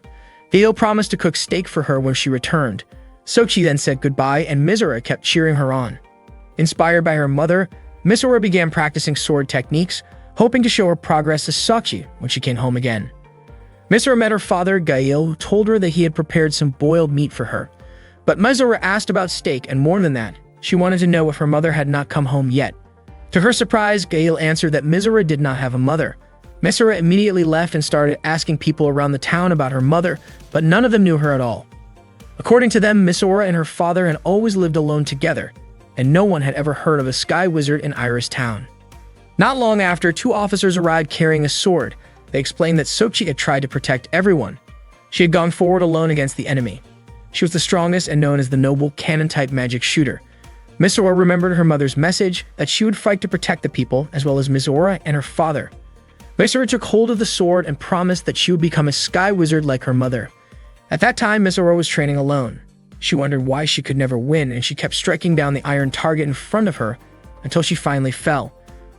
Gail promised to cook steak for her when she returned. Sochi then said goodbye, and Misora kept cheering her on. Inspired by her mother, Misora began practicing sword techniques, hoping to show her progress to Sochi when she came home again. Misora met her father, Gail, who told her that he had prepared some boiled meat for her. But Misora asked about steak, and more than that, she wanted to know if her mother had not come home yet. To her surprise, Gail answered that Misora did not have a mother. Misora immediately left and started asking people around the town about her mother, but none of them knew her at all. According to them, Misora and her father had always lived alone together, and no one had ever heard of a sky wizard in Iris Town. Not long after, two officers arrived carrying a sword. They explained that Sochi had tried to protect everyone. She had gone forward alone against the enemy. She was the strongest and known as the noble cannon-type magic shooter. Misora remembered her mother's message that she would fight to protect the people, as well as Misora and her father. Misora took hold of the sword and promised that she would become a sky wizard like her mother. At that time, Misora was training alone. She wondered why she could never win, and she kept striking down the iron target in front of her until she finally fell.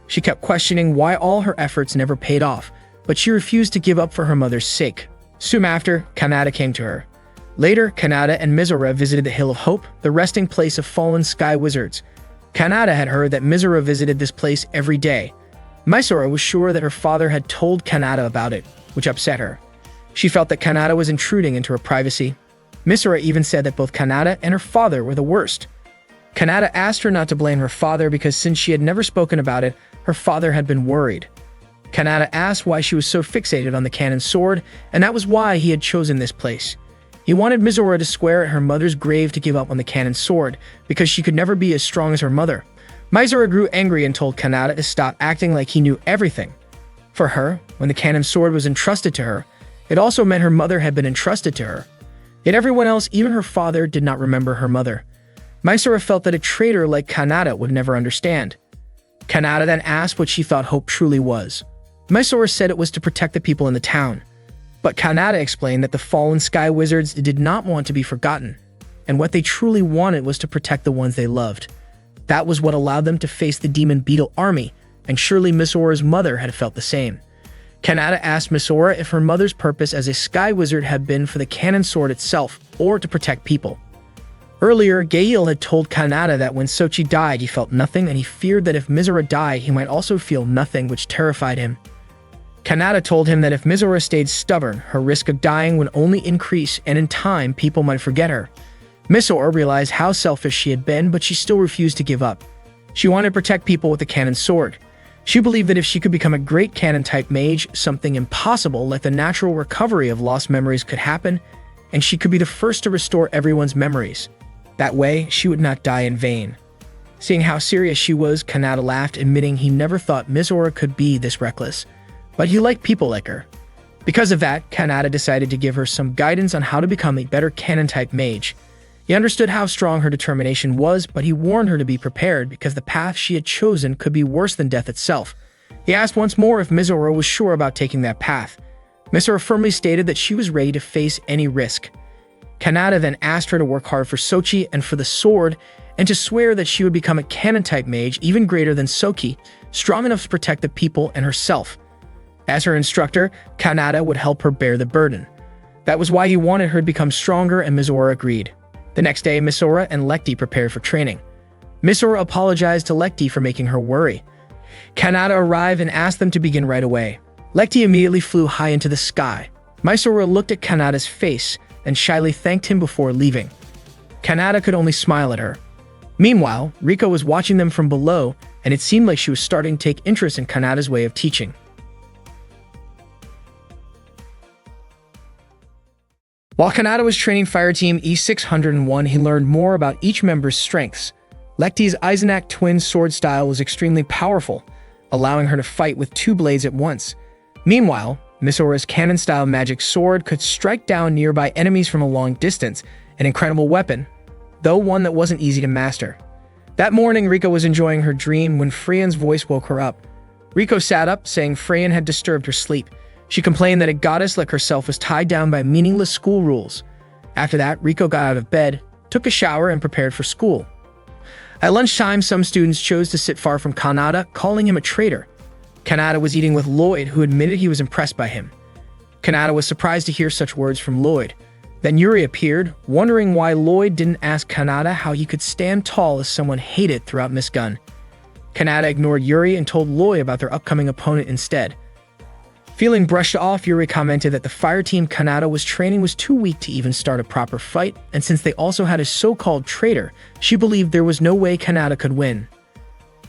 She kept questioning why all her efforts never paid off, but she refused to give up for her mother's sake. Soon after, Kanata came to her. Later, Kanata and Misora visited the Hill of Hope, the resting place of fallen sky wizards. Kanata had heard that Misora visited this place every day. Misora was sure that her father had told Kanata about it, which upset her. She felt that Kanata was intruding into her privacy. Misora even said that both Kanata and her father were the worst. Kanata asked her not to blame her father because since she had never spoken about it, her father had been worried. Kanata asked why she was so fixated on the cannon sword, and that was why he had chosen this place. He wanted Misora to swear at her mother's grave to give up on the cannon sword, because she could never be as strong as her mother. Misora grew angry and told Kanata to stop acting like he knew everything. For her, when the cannon sword was entrusted to her, it also meant her mother had been entrusted to her. Yet everyone else, even her father, did not remember her mother. Misora felt that a traitor like Kanata would never understand. Kanata then asked what she thought hope truly was. Misora said it was to protect the people in the town. But Kanata explained that the fallen sky wizards did not want to be forgotten, and what they truly wanted was to protect the ones they loved. That was what allowed them to face the demon beetle army, and surely Misora's mother had felt the same. Kanata asked Misora if her mother's purpose as a sky wizard had been for the cannon sword itself, or to protect people. Earlier, Gail had told Kanata that when Sochi died, he felt nothing, and he feared that if Misora died, he might also feel nothing, which terrified him. Kanata told him that if Misora stayed stubborn, her risk of dying would only increase, and in time, people might forget her. Misora realized how selfish she had been, but she still refused to give up. She wanted to protect people with the cannon sword. She believed that if she could become a great cannon-type mage, something impossible like the natural recovery of lost memories could happen, and she could be the first to restore everyone's memories. That way, she would not die in vain. Seeing how serious she was, Kanata laughed, admitting he never thought Misora could be this reckless. But he liked people like her. Because of that, Kanata decided to give her some guidance on how to become a better cannon-type mage. He understood how strong her determination was, but he warned her to be prepared because the path she had chosen could be worse than death itself. He asked once more if Misora was sure about taking that path. Misora firmly stated that she was ready to face any risk. Kanata then asked her to work hard for Sochi and for the sword, and to swear that she would become a cannon-type mage even greater than Sochi, strong enough to protect the people and herself. As her instructor, Kanata would help her bear the burden. That was why he wanted her to become stronger, and Misora agreed. The next day, Misora and Lekti prepared for training. Misora apologized to Lekti for making her worry. Kanata arrived and asked them to begin right away. Lekti immediately flew high into the sky. Misora looked at Kanata's face and shyly thanked him before leaving. Kanata could only smile at her. Meanwhile, Riko was watching them from below, and it seemed like she was starting to take interest in Kanata's way of teaching. While Kanata was training Fireteam E601, he learned more about each member's strengths. Lekti's Eisenach twin sword style was extremely powerful, allowing her to fight with two blades at once. Meanwhile, Misora's cannon-style magic sword could strike down nearby enemies from a long distance, an incredible weapon, though one that wasn't easy to master. That morning, Riko was enjoying her dream when Freyan's voice woke her up. Riko sat up, saying Freyan had disturbed her sleep. She complained that a goddess like herself was tied down by meaningless school rules. After that, Riko got out of bed, took a shower, and prepared for school. At lunchtime, some students chose to sit far from Kanata, calling him a traitor. Kanata was eating with Lloyd, who admitted he was impressed by him. Kanata was surprised to hear such words from Lloyd. Then Yuri appeared, wondering why Lloyd didn't ask Kanata how he could stand tall as someone hated throughout Miss Gun. Kanata ignored Yuri and told Lloyd about their upcoming opponent instead. Feeling brushed off, Yuri commented that the fire team Kanata was training was too weak to even start a proper fight, and since they also had a so-called traitor, she believed there was no way Kanata could win.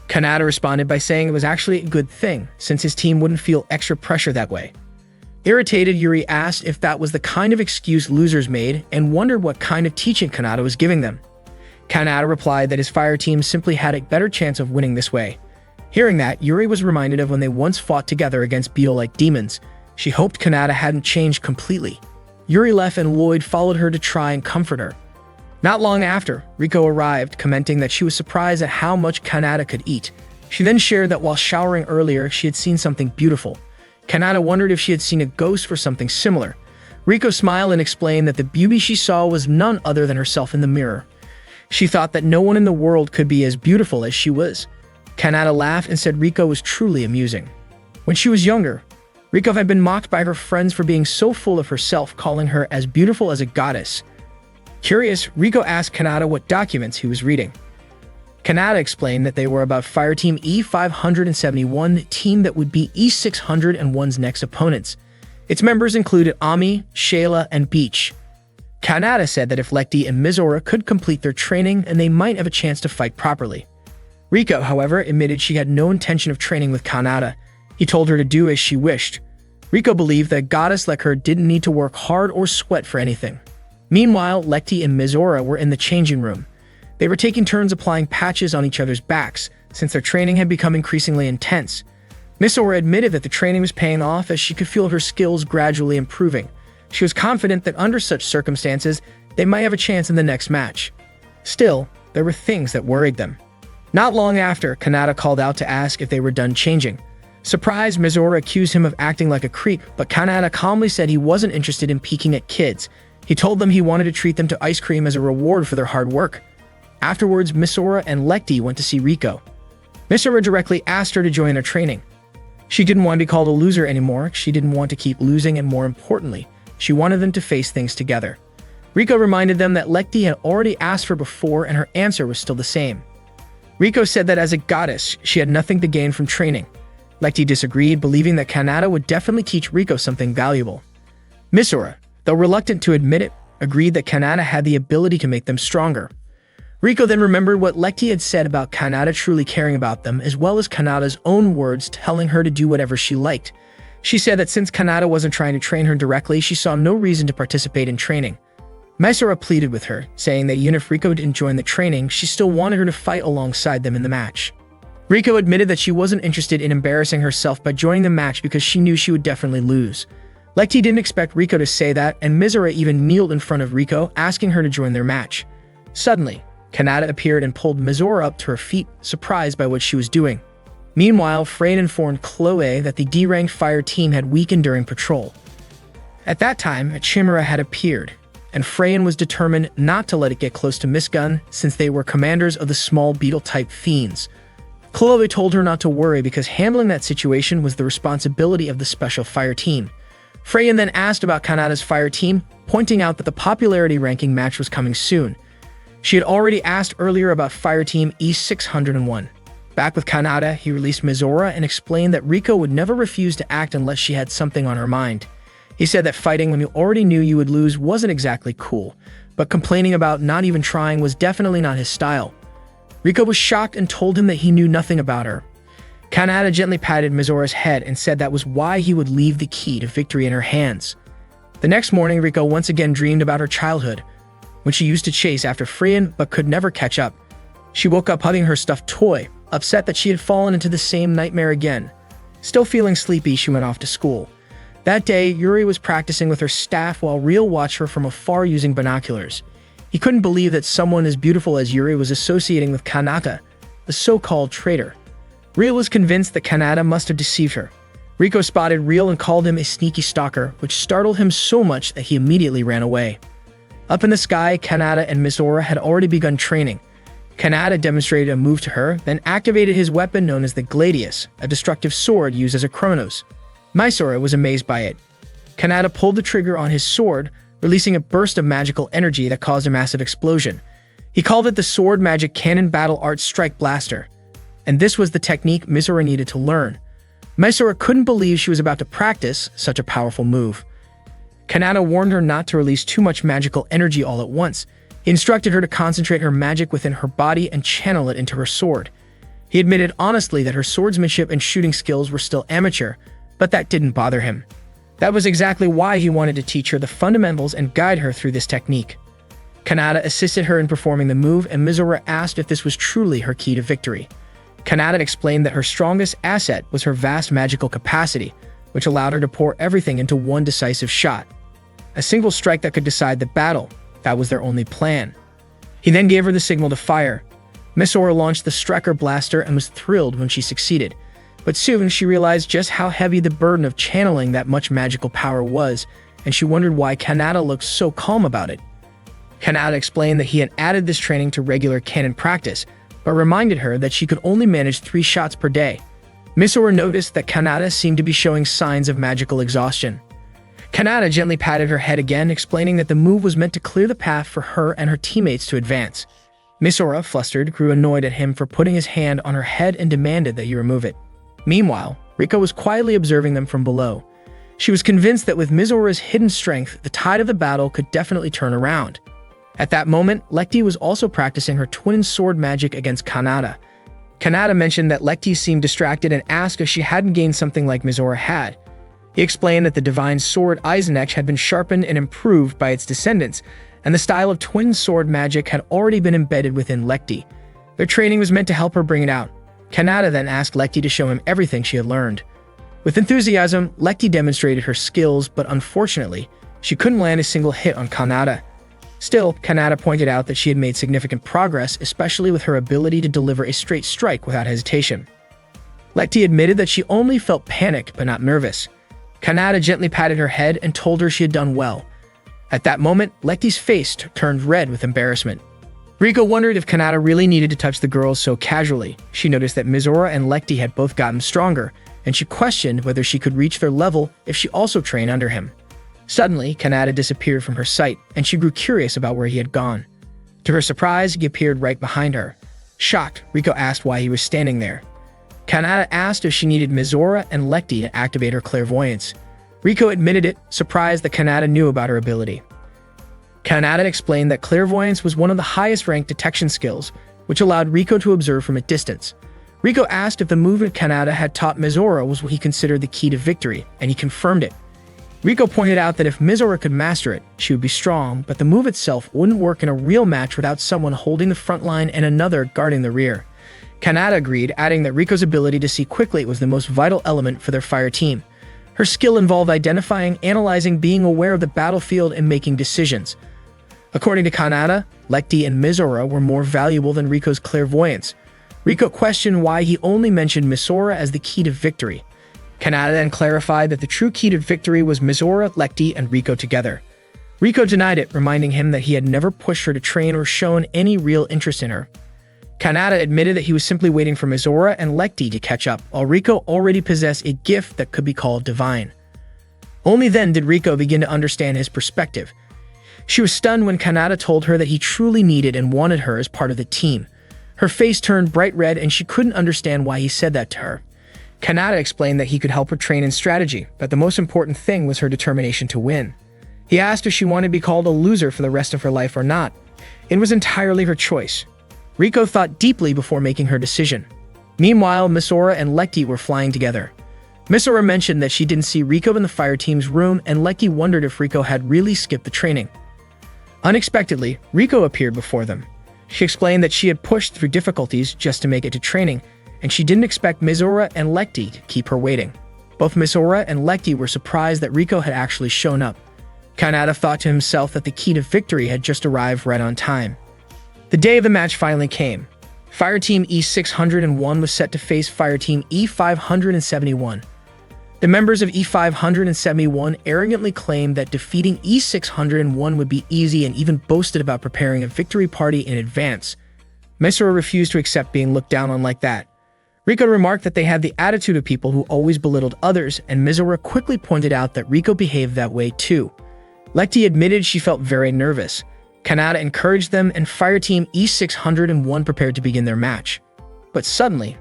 Kanata responded by saying it was actually a good thing, since his team wouldn't feel extra pressure that way. Irritated, Yuri asked if that was the kind of excuse losers made and wondered what kind of teaching Kanata was giving them. Kanata replied that his fire team simply had a better chance of winning this way. Hearing that, Yuri was reminded of when they once fought together against beetle-like demons. She hoped Kanata hadn't changed completely. Yuri left and Lloyd followed her to try and comfort her. Not long after, Riko arrived, commenting that she was surprised at how much Kanata could eat. She then shared that while showering earlier, she had seen something beautiful. Kanata wondered if she had seen a ghost or something similar. Riko smiled and explained that the beauty she saw was none other than herself in the mirror. She thought that no one in the world could be as beautiful as she was. Kanata laughed and said Riko was truly amusing. When she was younger, Riko had been mocked by her friends for being so full of herself, calling her as beautiful as a goddess. Curious, Riko asked Kanata what documents he was reading. Kanata explained that they were about Fire Team E571, the team that would be E601's next opponents. Its members included Ami, Shayla, and Beach. Kanata said that if Lekti and Mizora could complete their training, and they might have a chance to fight properly. Riko, however, admitted she had no intention of training with Kanata. He told her to do as she wished. Riko believed that a goddess like her didn't need to work hard or sweat for anything. Meanwhile, Lekti and Mizora were in the changing room. They were taking turns applying patches on each other's backs, since their training had become increasingly intense. Mizora admitted that the training was paying off as she could feel her skills gradually improving. She was confident that under such circumstances, they might have a chance in the next match. Still, there were things that worried them. Not long after, Kanata called out to ask if they were done changing. Surprised, Mizora accused him of acting like a creep, but Kanata calmly said he wasn't interested in peeking at kids. He told them he wanted to treat them to ice cream as a reward for their hard work. Afterwards, Mizora and Lekti went to see Riko. Mizora directly asked her to join their training. She didn't want to be called a loser anymore. She didn't want to keep losing, and more importantly, she wanted them to face things together. Riko reminded them that Lekti had already asked her before, and her answer was still the same. Riko said that as a goddess, she had nothing to gain from training. Lekti disagreed, believing that Kanata would definitely teach Riko something valuable. Mizora, though reluctant to admit it, agreed that Kanata had the ability to make them stronger. Riko then remembered what Lekti had said about Kanata truly caring about them, as well as Kanata's own words telling her to do whatever she liked. She said that since Kanata wasn't trying to train her directly, she saw no reason to participate in training. Mizora pleaded with her, saying that even if Riko didn't join the training, she still wanted her to fight alongside them in the match. Riko admitted that she wasn't interested in embarrassing herself by joining the match because she knew she would definitely lose. Lekti didn't expect Riko to say that, and Mizora even kneeled in front of Riko, asking her to join their match. Suddenly, Kanata appeared and pulled Mizora up to her feet, surprised by what she was doing. Meanwhile, Frayn informed Chloe that the D-ranked fire team had weakened during patrol. At that time, a Chimera had appeared, and Frayn was determined not to let it get close to Miss Gun, since they were commanders of the small beetle-type fiends. Chloe told her not to worry because handling that situation was the responsibility of the special fire team. Frayn then asked about Kanata's fire team, pointing out that the popularity ranking match was coming soon. She had already asked earlier about Fire Team E601. Back with Kanata, he released Mizora and explained that Riko would never refuse to act unless she had something on her mind. He said that fighting when you already knew you would lose wasn't exactly cool, but complaining about not even trying was definitely not his style. Riko was shocked and told him that he knew nothing about her. Kanata gently patted Mizora's head and said that was why he would leave the key to victory in her hands. The next morning, Riko once again dreamed about her childhood, when she used to chase after Frayn but could never catch up. She woke up hugging her stuffed toy, upset that she had fallen into the same nightmare again. Still feeling sleepy, she went off to school. That day, Yuri was practicing with her staff while Real watched her from afar using binoculars. He couldn't believe that someone as beautiful as Yuri was associating with Kanata, the so-called traitor. Real was convinced that Kanata must have deceived her. Riko spotted Real and called him a sneaky stalker, which startled him so much that he immediately ran away. Up in the sky, Kanata and Mizora had already begun training. Kanata demonstrated a move to her, then activated his weapon known as the Gladius, a destructive sword used as a chronos. Mysora was amazed by it. Kanata pulled the trigger on his sword, releasing a burst of magical energy that caused a massive explosion. He called it the Sword Magic Cannon Battle Art Strike Blaster, and this was the technique Mysora needed to learn. Mysora couldn't believe she was about to practice such a powerful move. Kanata warned her not to release too much magical energy all at once. He instructed her to concentrate her magic within her body and channel it into her sword. He admitted honestly that her swordsmanship and shooting skills were still amateur, but that didn't bother him. That was exactly why he wanted to teach her the fundamentals and guide her through this technique. Kanata assisted her in performing the move, and Mysora asked if this was truly her key to victory. Kanata explained that her strongest asset was her vast magical capacity, which allowed her to pour everything into one decisive shot. A single strike that could decide the battle. That was their only plan. He then gave her the signal to fire. Mysora launched the Striker Blaster and was thrilled when she succeeded. But soon she realized just how heavy the burden of channeling that much magical power was, and she wondered why Kanata looked so calm about it. Kanata explained that he had added this training to regular cannon practice, but reminded her that she could only manage 3 shots per day. Mysora noticed that Kanata seemed to be showing signs of magical exhaustion. Kanata gently patted her head again, explaining that the move was meant to clear the path for her and her teammates to advance. Mysora, flustered, grew annoyed at him for putting his hand on her head and demanded that he remove it. Meanwhile, Riko was quietly observing them from below. She was convinced that with Mizora's hidden strength, the tide of the battle could definitely turn around. At that moment, Lekti was also practicing her twin sword magic against Kanata. Kanata mentioned that Lekti seemed distracted and asked if she hadn't gained something like Mizora had. He explained that the divine sword Eisenach had been sharpened and improved by its descendants, and the style of twin sword magic had already been embedded within Lekti. Their training was meant to help her bring it out. Kanata then asked Lekti to show him everything she had learned. With enthusiasm, Lekti demonstrated her skills, but unfortunately, she couldn't land a single hit on Kanata. Still, Kanata pointed out that she had made significant progress, especially with her ability to deliver a straight strike without hesitation. Lekti admitted that she only felt panic but not nervous. Kanata gently patted her head and told her she had done well. At that moment, Lekti's face turned red with embarrassment. Riko wondered if Kanata really needed to touch the girls so casually. She noticed that Mizora and Lekti had both gotten stronger, and she questioned whether she could reach their level if she also trained under him. Suddenly, Kanata disappeared from her sight, and she grew curious about where he had gone. To her surprise, he appeared right behind her. Shocked, Riko asked why he was standing there. Kanata asked if she needed Mizora and Lekti to activate her clairvoyance. Riko admitted it, surprised that Kanata knew about her ability. Kanata explained that clairvoyance was one of the highest-ranked detection skills, which allowed Riko to observe from a distance. Riko asked if the movement Kanata had taught Mizora was what he considered the key to victory, and he confirmed it. Riko pointed out that if Mizora could master it, she would be strong, but the move itself wouldn't work in a real match without someone holding the front line and another guarding the rear. Kanata agreed, adding that Riko's ability to see quickly was the most vital element for their fire team. Her skill involved identifying, analyzing, being aware of the battlefield, and making decisions. According to Kanata, Lekti and Mizora were more valuable than Riko's clairvoyance. Riko questioned why he only mentioned Mizora as the key to victory. Kanata then clarified that the true key to victory was Mizora, Lekti, and Riko together. Riko denied it, reminding him that he had never pushed her to train or shown any real interest in her. Kanata admitted that he was simply waiting for Mizora and Lekti to catch up, while Riko already possessed a gift that could be called divine. Only then did Riko begin to understand his perspective. She was stunned when Kanata told her that he truly needed and wanted her as part of the team. Her face turned bright red and she couldn't understand why he said that to her. Kanata explained that he could help her train in strategy, but the most important thing was her determination to win. He asked if she wanted to be called a loser for the rest of her life or not. It was entirely her choice. Riko thought deeply before making her decision. Meanwhile, Mizora and Lekti were flying together. Mizora mentioned that she didn't see Riko in the fire team's room, and Lekti wondered if Riko had really skipped the training. Unexpectedly, Riko appeared before them. She explained that she had pushed through difficulties just to make it to training, and she didn't expect Mizora and Lekti to keep her waiting. Both Mizora and Lekti were surprised that Riko had actually shown up. Kanata thought to himself that the key to victory had just arrived right on time. The day of the match finally came. Fireteam E601 was set to face Fireteam E571. The members of E571 arrogantly claimed that defeating E601 would be easy and even boasted about preparing a victory party in advance. Misora refused to accept being looked down on like that. Riko remarked that they had the attitude of people who always belittled others, and Misora quickly pointed out that Riko behaved that way too. Lecty admitted she felt very nervous. Kanata encouraged them, and Fireteam E601 prepared to begin their match. But suddenly,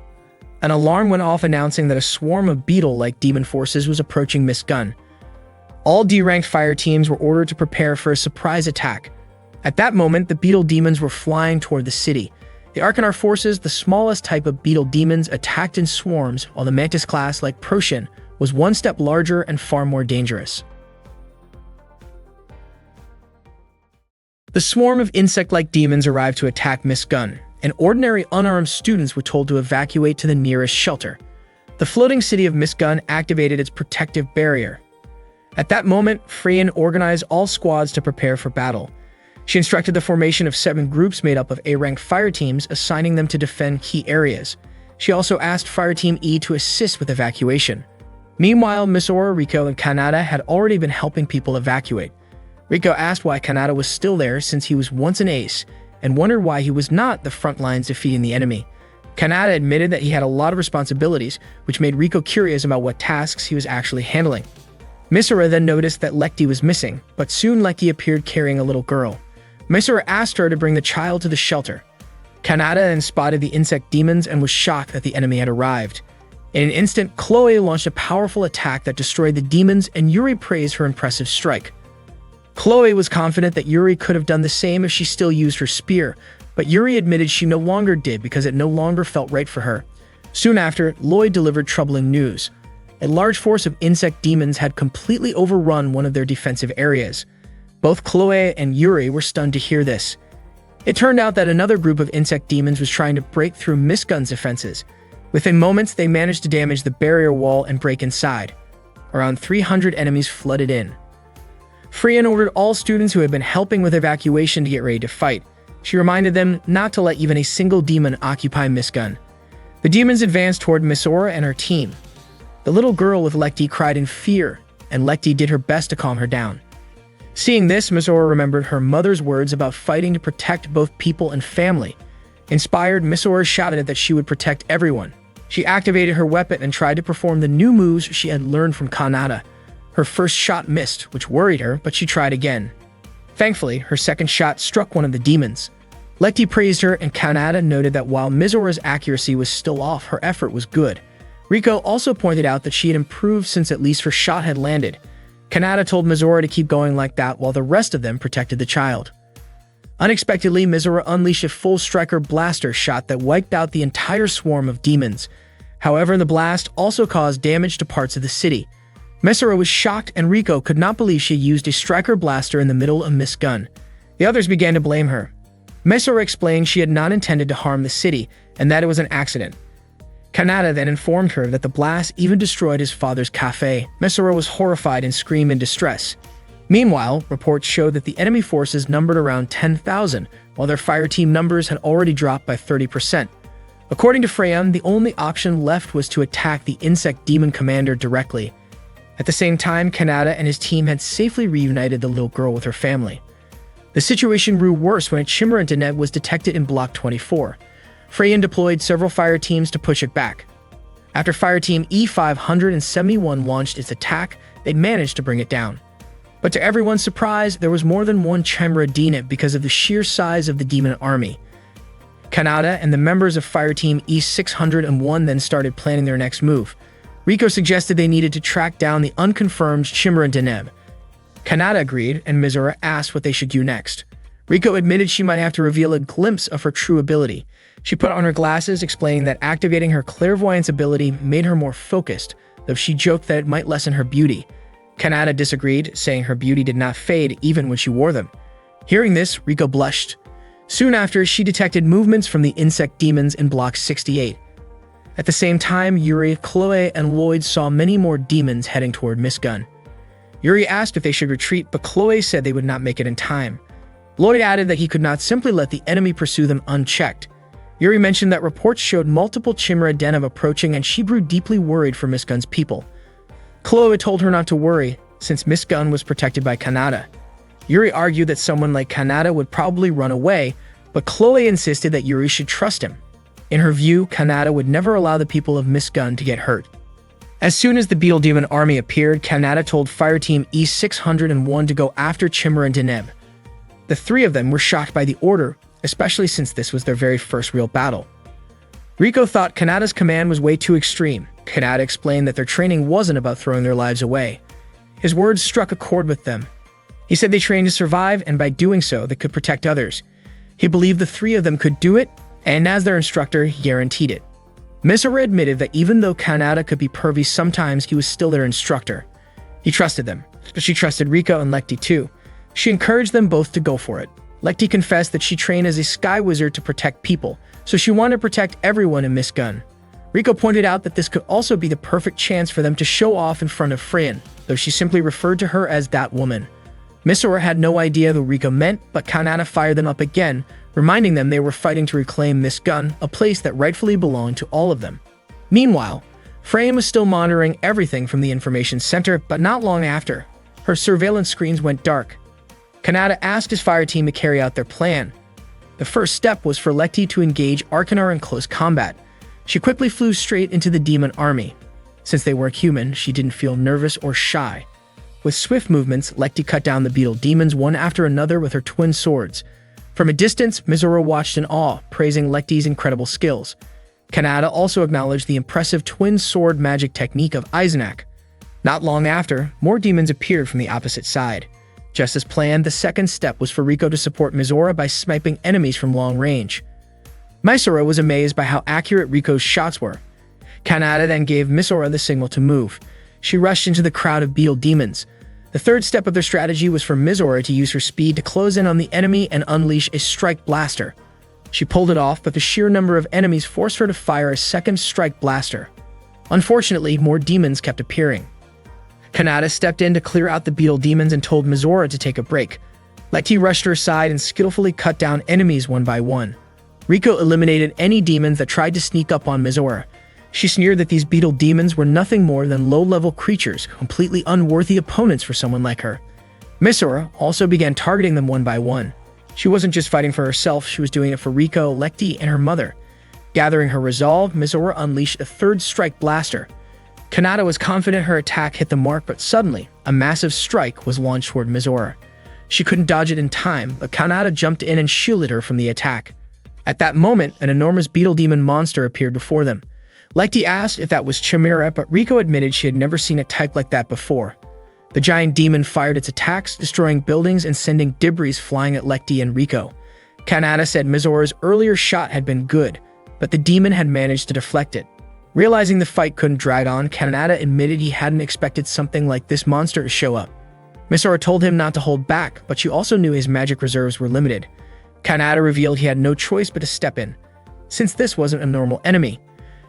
an alarm went off announcing that a swarm of beetle-like demon forces was approaching Miss Gun. All D-ranked fire teams were ordered to prepare for a surprise attack. At that moment, the beetle demons were flying toward the city. The Arcanar forces, the smallest type of beetle demons, attacked in swarms, while the Mantis class, like Proshin, was one step larger and far more dangerous. The swarm of insect-like demons arrived to attack Miss Gun, and ordinary unarmed students were told to evacuate to the nearest shelter. The floating city of Miss Gun activated its protective barrier. At that moment, Freyan organized all squads to prepare for battle. She instructed the formation of 7 groups made up of A-ranked fire teams, assigning them to defend key areas. She also asked Fireteam E to assist with evacuation. Meanwhile, Misora, Riko, and Kanata had already been helping people evacuate. Riko asked why Kanata was still there since he was once an ace, and wondered why he was not the front lines defeating the enemy. Kanata admitted that he had a lot of responsibilities, which made Riko curious about what tasks he was actually handling. Misora then noticed that Lecty was missing, but soon Lecty appeared carrying a little girl. Misora asked her to bring the child to the shelter. Kanata then spotted the insect demons and was shocked that the enemy had arrived. In an instant, Chloe launched a powerful attack that destroyed the demons, and Yuri praised her impressive strike. Chloe was confident that Yuri could have done the same if she still used her spear, but Yuri admitted she no longer did because it no longer felt right for her. Soon after, Lloyd delivered troubling news. A large force of insect demons had completely overrun one of their defensive areas. Both Chloe and Yuri were stunned to hear this. It turned out that another group of insect demons was trying to break through Miss Gun's defenses. Within moments, they managed to damage the barrier wall and break inside. Around 300 enemies flooded in. Freyan ordered all students who had been helping with evacuation to get ready to fight. She reminded them not to let even a single demon occupy Miss Gun. The demons advanced toward Misora and her team. The little girl with Lecty cried in fear, and Lecty did her best to calm her down. Seeing this, Misora remembered her mother's words about fighting to protect both people and family. Inspired, Misora shouted that she would protect everyone. She activated her weapon and tried to perform the new moves she had learned from Kanata. Her first shot missed, which worried her, but she tried again. Thankfully, her second shot struck one of the demons. Lecty praised her, and Kanata noted that while Misora's accuracy was still off, her effort was good. Riko also pointed out that she had improved since at least her shot had landed. Kanata told Misora to keep going like that while the rest of them protected the child. Unexpectedly, Misora unleashed a full striker blaster shot that wiped out the entire swarm of demons. However, the blast also caused damage to parts of the city. Misora was shocked, and Riko could not believe she used a striker blaster in the middle of Miss Gun. The others began to blame her. Misora explained she had not intended to harm the city, and that it was an accident. Kanata then informed her that the blast even destroyed his father's cafe. Misora was horrified and screamed in distress. Meanwhile, reports showed that the enemy forces numbered around 10,000, while their fire team numbers had already dropped by 30%. According to Freyan, the only option left was to attack the insect demon commander directly. At the same time, Kanata and his team had safely reunited the little girl with her family. The situation grew worse when a Chimera Deneb was detected in Block 24. Freyan deployed several fire teams to push it back. After Fireteam E571 launched its attack, they managed to bring it down. But to everyone's surprise, there was more than one Chimera Deneb because of the sheer size of the demon army. Kanata and the members of Fireteam E601 then started planning their next move. Riko suggested they needed to track down the unconfirmed Chimera Deneb. Kanata agreed, and Misora asked what they should do next. Riko admitted she might have to reveal a glimpse of her true ability. She put on her glasses, explaining that activating her clairvoyance ability made her more focused, though she joked that it might lessen her beauty. Kanata disagreed, saying her beauty did not fade even when she wore them. Hearing this, Riko blushed. Soon after, she detected movements from the insect demons in Block 68. At the same time, Yuri, Chloe, and Lloyd saw many more demons heading toward Miss Gun. Yuri asked if they should retreat, but Chloe said they would not make it in time. Lloyd added that he could not simply let the enemy pursue them unchecked. Yuri mentioned that reports showed multiple Chimera Deneb approaching, and she grew deeply worried for Miss Gun's people. Chloe told her not to worry, since Miss Gun was protected by Kanata. Yuri argued that someone like Kanata would probably run away, but Chloe insisted that Yuri should trust him. In her view, Kanata would never allow the people of Miss Gun to get hurt. As soon as the Beetle Demon army appeared, Kanata told Fireteam E601 to go after Chimera and Deneb. The three of them were shocked by the order, especially since this was their very first real battle. Rico thought Kanata's command was way too extreme. Kanata explained that their training wasn't about throwing their lives away. His words struck a chord with them. He said they trained to survive, and by doing so, they could protect others. He believed the three of them could do it, and as their instructor, he guaranteed it. Misora admitted that even though Kanata could be pervy sometimes, he was still their instructor. He trusted them, but she trusted Rico and Lekti too. She encouraged them both to go for it. Lekti confessed that she trained as a sky wizard to protect people, so she wanted to protect everyone in Miss Gun. Rico pointed out that this could also be the perfect chance for them to show off in front of Freyan, though she simply referred to her as that woman. Misora had no idea who Rico meant, but Kanata fired them up again, reminding them they were fighting to reclaim Miss Gun, a place that rightfully belonged to all of them. Meanwhile, Freyan was still monitoring everything from the information center, but not long after, her surveillance screens went dark. Kanata asked his fire team to carry out their plan. The first step was for Lekti to engage Arcanar in close combat. She quickly flew straight into the demon army. Since they weren't human, she didn't feel nervous or shy. With swift movements, Lekti cut down the beetle demons one after another with her twin swords. From a distance, Misora watched in awe, praising Lekti's incredible skills. Kanata also acknowledged the impressive twin sword magic technique of Eisenach. Not long after, more demons appeared from the opposite side. Just as planned, the second step was for Rico to support Misora by sniping enemies from long range. Misora was amazed by how accurate Rico's shots were. Kanata then gave Misora the signal to move. She rushed into the crowd of beetle demons. The third step of their strategy was for Misora to use her speed to close in on the enemy and unleash a strike blaster. She pulled it off, but the sheer number of enemies forced her to fire a second strike blaster. Unfortunately, more demons kept appearing. Kanata stepped in to clear out the beetle demons and told Misora to take a break. Lekti rushed her aside and skillfully cut down enemies one by one. Rico eliminated any demons that tried to sneak up on Misora. She sneered that these beetle demons were nothing more than low-level creatures, completely unworthy opponents for someone like her. Misora also began targeting them one by one. She wasn't just fighting for herself, she was doing it for Rico, Lekti, and her mother. Gathering her resolve, Misora unleashed a third strike blaster. Kanata was confident her attack hit the mark, but suddenly, a massive strike was launched toward Misora. She couldn't dodge it in time, but Kanata jumped in and shielded her from the attack. At that moment, an enormous beetle demon monster appeared before them. Lekti asked if that was Chimera, but Rico admitted she had never seen a type like that before. The giant demon fired its attacks, destroying buildings and sending debris flying at Lekti and Rico. Kanata said Misora's earlier shot had been good, but the demon had managed to deflect it. Realizing the fight couldn't drag on, Kanata admitted he hadn't expected something like this monster to show up. Misora told him not to hold back, but she also knew his magic reserves were limited. Kanata revealed he had no choice but to step in. Since this wasn't a normal enemy,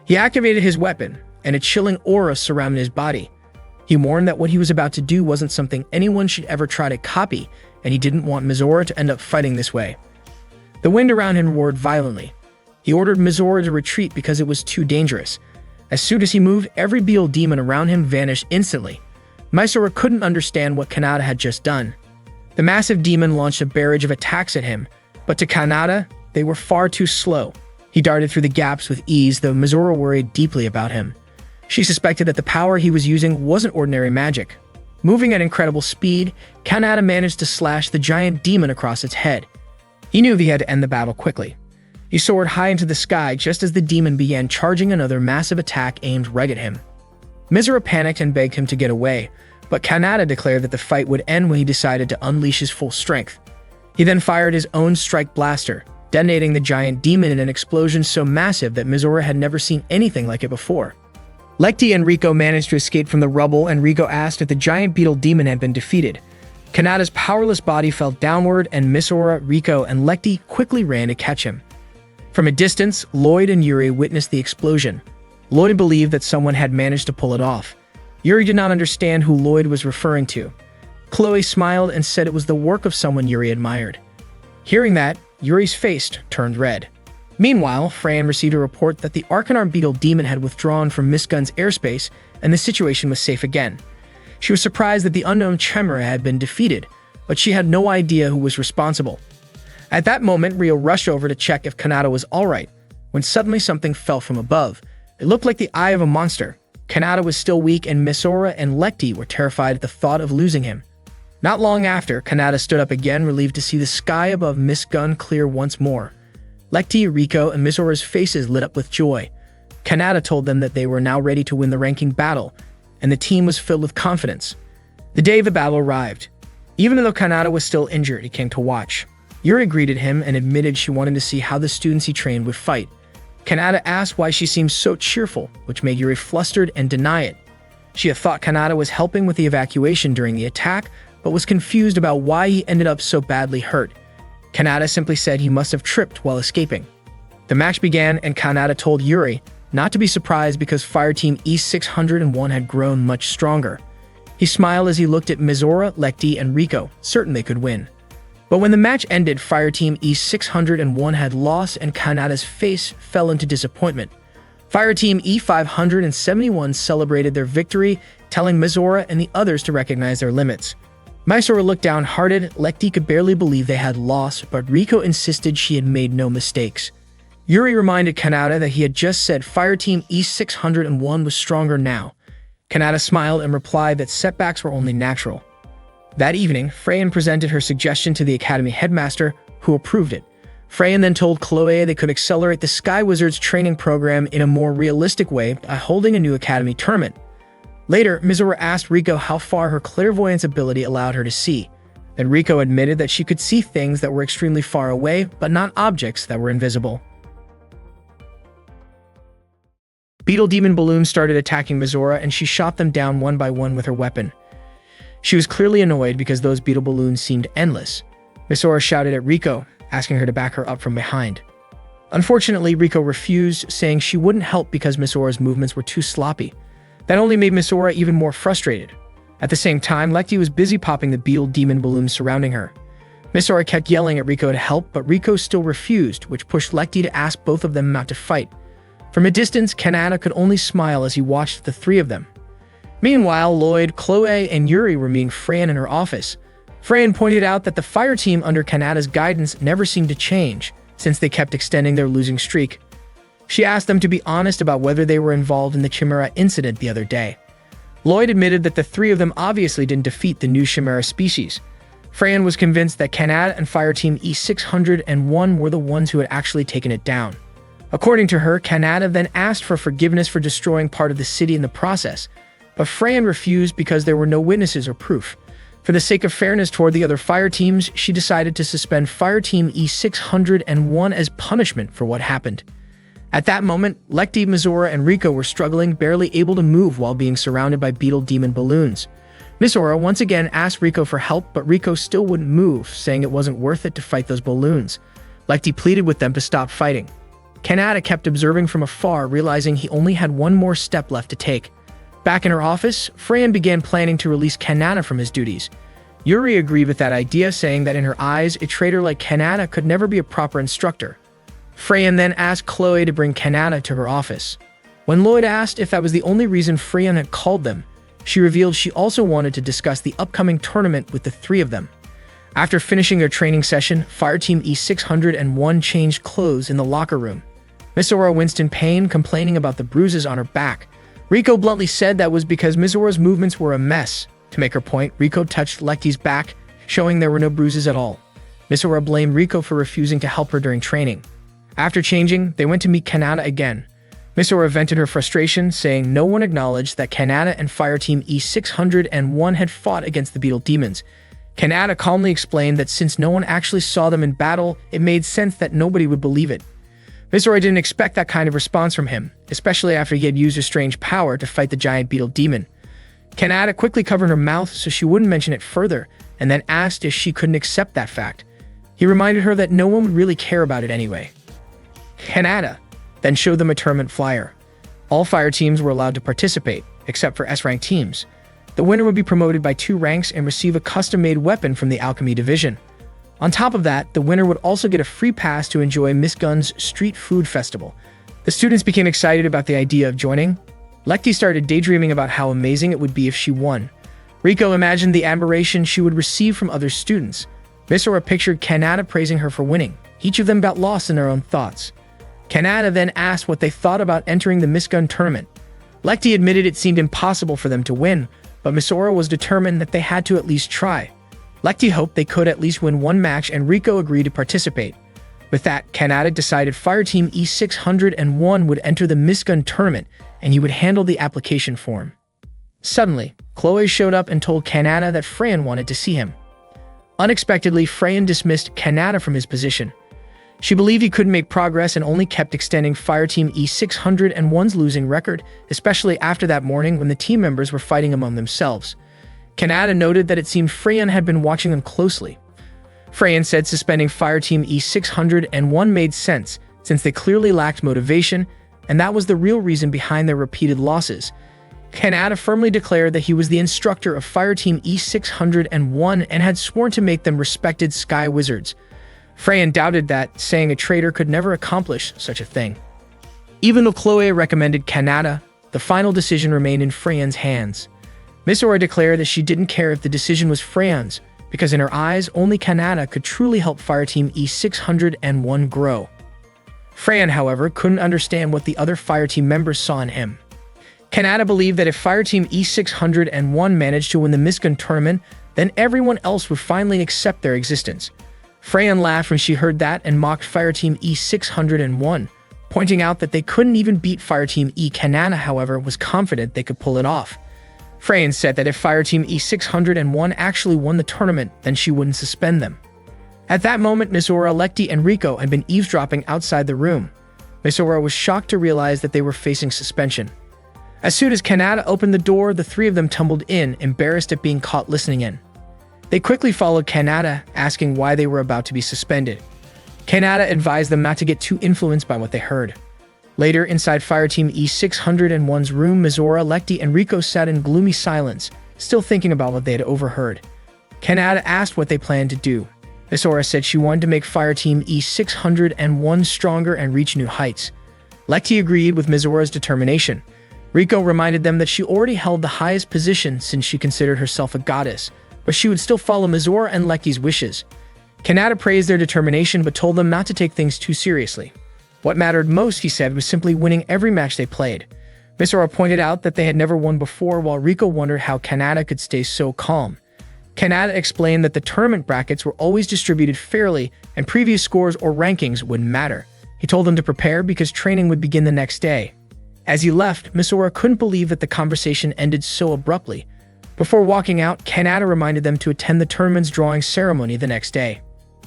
he activated his weapon, and a chilling aura surrounded his body. He warned that what he was about to do wasn't something anyone should ever try to copy, and he didn't want Misora to end up fighting this way. The wind around him roared violently. He ordered Misora to retreat because it was too dangerous. As soon as he moved, every beetle demon around him vanished instantly. Misora couldn't understand what Kanata had just done. The massive demon launched a barrage of attacks at him, but to Kanata, they were far too slow. He darted through the gaps with ease, though Misora worried deeply about him. She suspected that the power he was using wasn't ordinary magic. Moving at incredible speed, Kanata managed to slash the giant demon across its head. He knew he had to end the battle quickly. He soared high into the sky just as the demon began charging another massive attack aimed right at him. Misora panicked and begged him to get away, but Kanata declared that the fight would end when he decided to unleash his full strength. He then fired his own strike blaster, detonating the giant demon in an explosion so massive that Misora had never seen anything like it before. Lekti and Rico managed to escape from the rubble, and Rico asked if the giant beetle demon had been defeated. Kanata's powerless body fell downward, and Misora, Rico, and Lekti quickly ran to catch him. From a distance, Lloyd and Yuri witnessed the explosion. Lloyd believed that someone had managed to pull it off. Yuri did not understand who Lloyd was referring to. Chloe smiled and said it was the work of someone Yuri admired. Hearing that, Yuri's face turned red. Meanwhile, Freyan received a report that the Arcanar beetle demon had withdrawn from Miss Gun's airspace and the situation was safe again. She was surprised that the unknown Chimera had been defeated, but she had no idea who was responsible. At that moment, Rio rushed over to check if Kanata was alright, when suddenly something fell from above. It looked like the eye of a monster. Kanata was still weak, and Misora and Lekti were terrified at the thought of losing him. Not long after, Kanata stood up again, relieved to see the sky above Miss Gun clear once more. Lekti, Riko, and Misora's faces lit up with joy. Kanata told them that they were now ready to win the ranking battle, and the team was filled with confidence. The day of the battle arrived. Even though Kanata was still injured, he came to watch. Yuri greeted him and admitted she wanted to see how the students he trained would fight. Kanata asked why she seemed so cheerful, which made Yuri flustered and deny it. She had thought Kanata was helping with the evacuation during the attack, but was confused about why he ended up so badly hurt. Kanata simply said he must have tripped while escaping. The match began, and Kanata told Yuri not to be surprised because Fireteam E601 had grown much stronger. He smiled as he looked at Mizora, Lekti, and Riko, certain they could win. But when the match ended, Fireteam E601 had lost, and Kanata's face fell into disappointment. Fireteam E571 celebrated their victory, telling Mizora and the others to recognize their limits. Mysora looked downhearted. Lekti could barely believe they had lost, but Riko insisted she had made no mistakes. Yuri reminded Kanata that he had just said Fireteam E601 was stronger now. Kanata smiled and replied that setbacks were only natural. That evening, Freyan presented her suggestion to the Academy headmaster, who approved it. Freyan then told Chloe they could accelerate the Sky Wizards training program in a more realistic way by holding a new Academy tournament. Later, Mizora asked Riko how far her clairvoyance ability allowed her to see. Then Riko admitted that she could see things that were extremely far away, but not objects that were invisible. Beetle Demon balloons started attacking Mizora, and she shot them down one by one with her weapon. She was clearly annoyed because those beetle balloons seemed endless. Mizora shouted at Riko, asking her to back her up from behind. Unfortunately, Riko refused, saying she wouldn't help because Mizora's movements were too sloppy. That only made Mizora even more frustrated. At the same time, Lekti was busy popping the beetle demon balloons surrounding her. Mizora kept yelling at Riko to help, but Riko still refused, which pushed Lekti to ask both of them not to fight. From a distance, Kanata could only smile as he watched the three of them. Meanwhile, Lloyd, Chloe, and Yuri were meeting Freyan in her office. Freyan pointed out that the fire team under Kanata's guidance never seemed to change, since they kept extending their losing streak. She asked them to be honest about whether they were involved in the Chimera incident the other day. Lloyd admitted that the three of them obviously didn't defeat the new Chimera species. Freyan was convinced that Kanata and Fireteam E601 were the ones who had actually taken it down. According to her, Kanata then asked for forgiveness for destroying part of the city in the process, but Freyan refused because there were no witnesses or proof. For the sake of fairness toward the other fire teams, she decided to suspend Fireteam E601 as punishment for what happened. At that moment, Lekti, Mizora, and Riko were struggling, barely able to move while being surrounded by beetle demon balloons. Mizora once again asked Riko for help, but Riko still wouldn't move, saying it wasn't worth it to fight those balloons. Lekti pleaded with them to stop fighting. Kanata kept observing from afar, realizing he only had one more step left to take. Back in her office, Freyan began planning to release Kanata from his duties. Yuri agreed with that idea, saying that in her eyes, a traitor like Kanata could never be a proper instructor. Freyan then asked Chloe to bring Kanata to her office. When Lloyd asked if that was the only reason Freyan had called them, she revealed she also wanted to discuss the upcoming tournament with the three of them. After finishing their training session, Fireteam E601 changed clothes in the locker room. Mizora winced in pain, complaining about the bruises on her back. Riko bluntly said that was because Mizora's movements were a mess. To make her point, Riko touched Lekti's back, showing there were no bruises at all. Mizora blamed Riko for refusing to help her during training. After changing, they went to meet Kanata again. Mizora vented her frustration, saying no one acknowledged that Kanata and Fireteam E601 had fought against the beetle demons. Kanata calmly explained that since no one actually saw them in battle, it made sense that nobody would believe it. Mizora didn't expect that kind of response from him, especially after he had used a strange power to fight the giant beetle demon. Kanata quickly covered her mouth so she wouldn't mention it further, and then asked if she couldn't accept that fact. He reminded her that no one would really care about it anyway. Kanata then showed them a tournament flyer. All fire teams were allowed to participate, except for S-rank teams. The winner would be promoted by 2 ranks and receive a custom-made weapon from the Alchemy Division. On top of that, the winner would also get a free pass to enjoy Miss Gun's Street Food Festival. The students became excited about the idea of joining. Lekti started daydreaming about how amazing it would be if she won. Riko imagined the admiration she would receive from other students. Misora pictured Kanata praising her for winning. Each of them got lost in their own thoughts. Kanata then asked what they thought about entering the Miss Gun tournament. Lecty admitted it seemed impossible for them to win, but Misora was determined that they had to at least try. Lecty hoped they could at least win one match, and Rico agreed to participate. With that, Kanata decided Fireteam E601 would enter the Miss Gun tournament, and he would handle the application form. Suddenly, Chloe showed up and told Kanata that Freyan wanted to see him. Unexpectedly, Freyan dismissed Kanata from his position. She believed he couldn't make progress and only kept extending Fireteam E601's losing record, especially after that morning when the team members were fighting among themselves. Kanata noted that it seemed Freyan had been watching them closely. Freyan said suspending Fireteam E601 made sense, since they clearly lacked motivation, and that was the real reason behind their repeated losses. Kanata firmly declared that he was the instructor of Fireteam E601 and had sworn to make them respected Sky Wizards. Freyan doubted that, saying a traitor could never accomplish such a thing. Even though Chloe recommended Kanata, the final decision remained in Freyan's hands. Misora declared that she didn't care if the decision was Freyan's, because in her eyes, only Kanata could truly help Fireteam E601 grow. Freyan, however, couldn't understand what the other Fireteam members saw in him. Kanata believed that if Fireteam E601 managed to win the Miss Gun tournament, then everyone else would finally accept their existence. Freyan laughed when she heard that and mocked Fireteam E601, pointing out that they couldn't even beat Fireteam E. Kanata, however, was confident they could pull it off. Freyan said that if Fireteam E601 actually won the tournament, then she wouldn't suspend them. At that moment, Misora, Lecty, and Rico had been eavesdropping outside the room. Misora was shocked to realize that they were facing suspension. As soon as Kanata opened the door, the three of them tumbled in, embarrassed at being caught listening in. They quickly followed Kanata, asking why they were about to be suspended. Kanata advised them not to get too influenced by what they heard. Later, inside Fireteam E601's room, Misora, Lecty, and Rico sat in gloomy silence, still thinking about what they had overheard. Kanata asked what they planned to do. Misora said she wanted to make Fireteam E601 stronger and reach new heights. Lecty agreed with Misora's determination. Rico reminded them that she already held the highest position since she considered herself a goddess, but she would still follow Misora and Lecty's wishes. Kanata praised their determination but told them not to take things too seriously. What mattered most, he said, was simply winning every match they played. Misora pointed out that they had never won before, while Rico wondered how Kanata could stay so calm. Kanata explained that the tournament brackets were always distributed fairly and previous scores or rankings wouldn't matter. He told them to prepare because training would begin the next day. As he left, Misora couldn't believe that the conversation ended so abruptly. Before walking out, Kanata reminded them to attend the tournament's drawing ceremony the next day.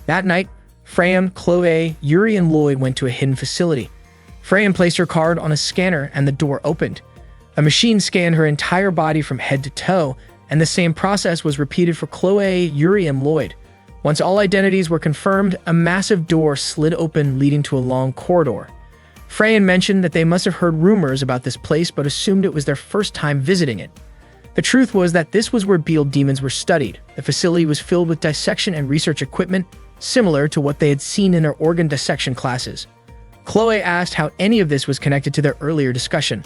That night, Freyan, Chloe, Yuri, and Lloyd went to a hidden facility. Freyan placed her card on a scanner and the door opened. A machine scanned her entire body from head to toe, and the same process was repeated for Chloe, Yuri, and Lloyd. Once all identities were confirmed, a massive door slid open leading to a long corridor. Freyan mentioned that they must have heard rumors about this place but assumed it was their first time visiting it. The truth was that this was where beetle demons were studied. The facility was filled with dissection and research equipment, similar to what they had seen in their organ dissection classes. Chloe asked how any of this was connected to their earlier discussion.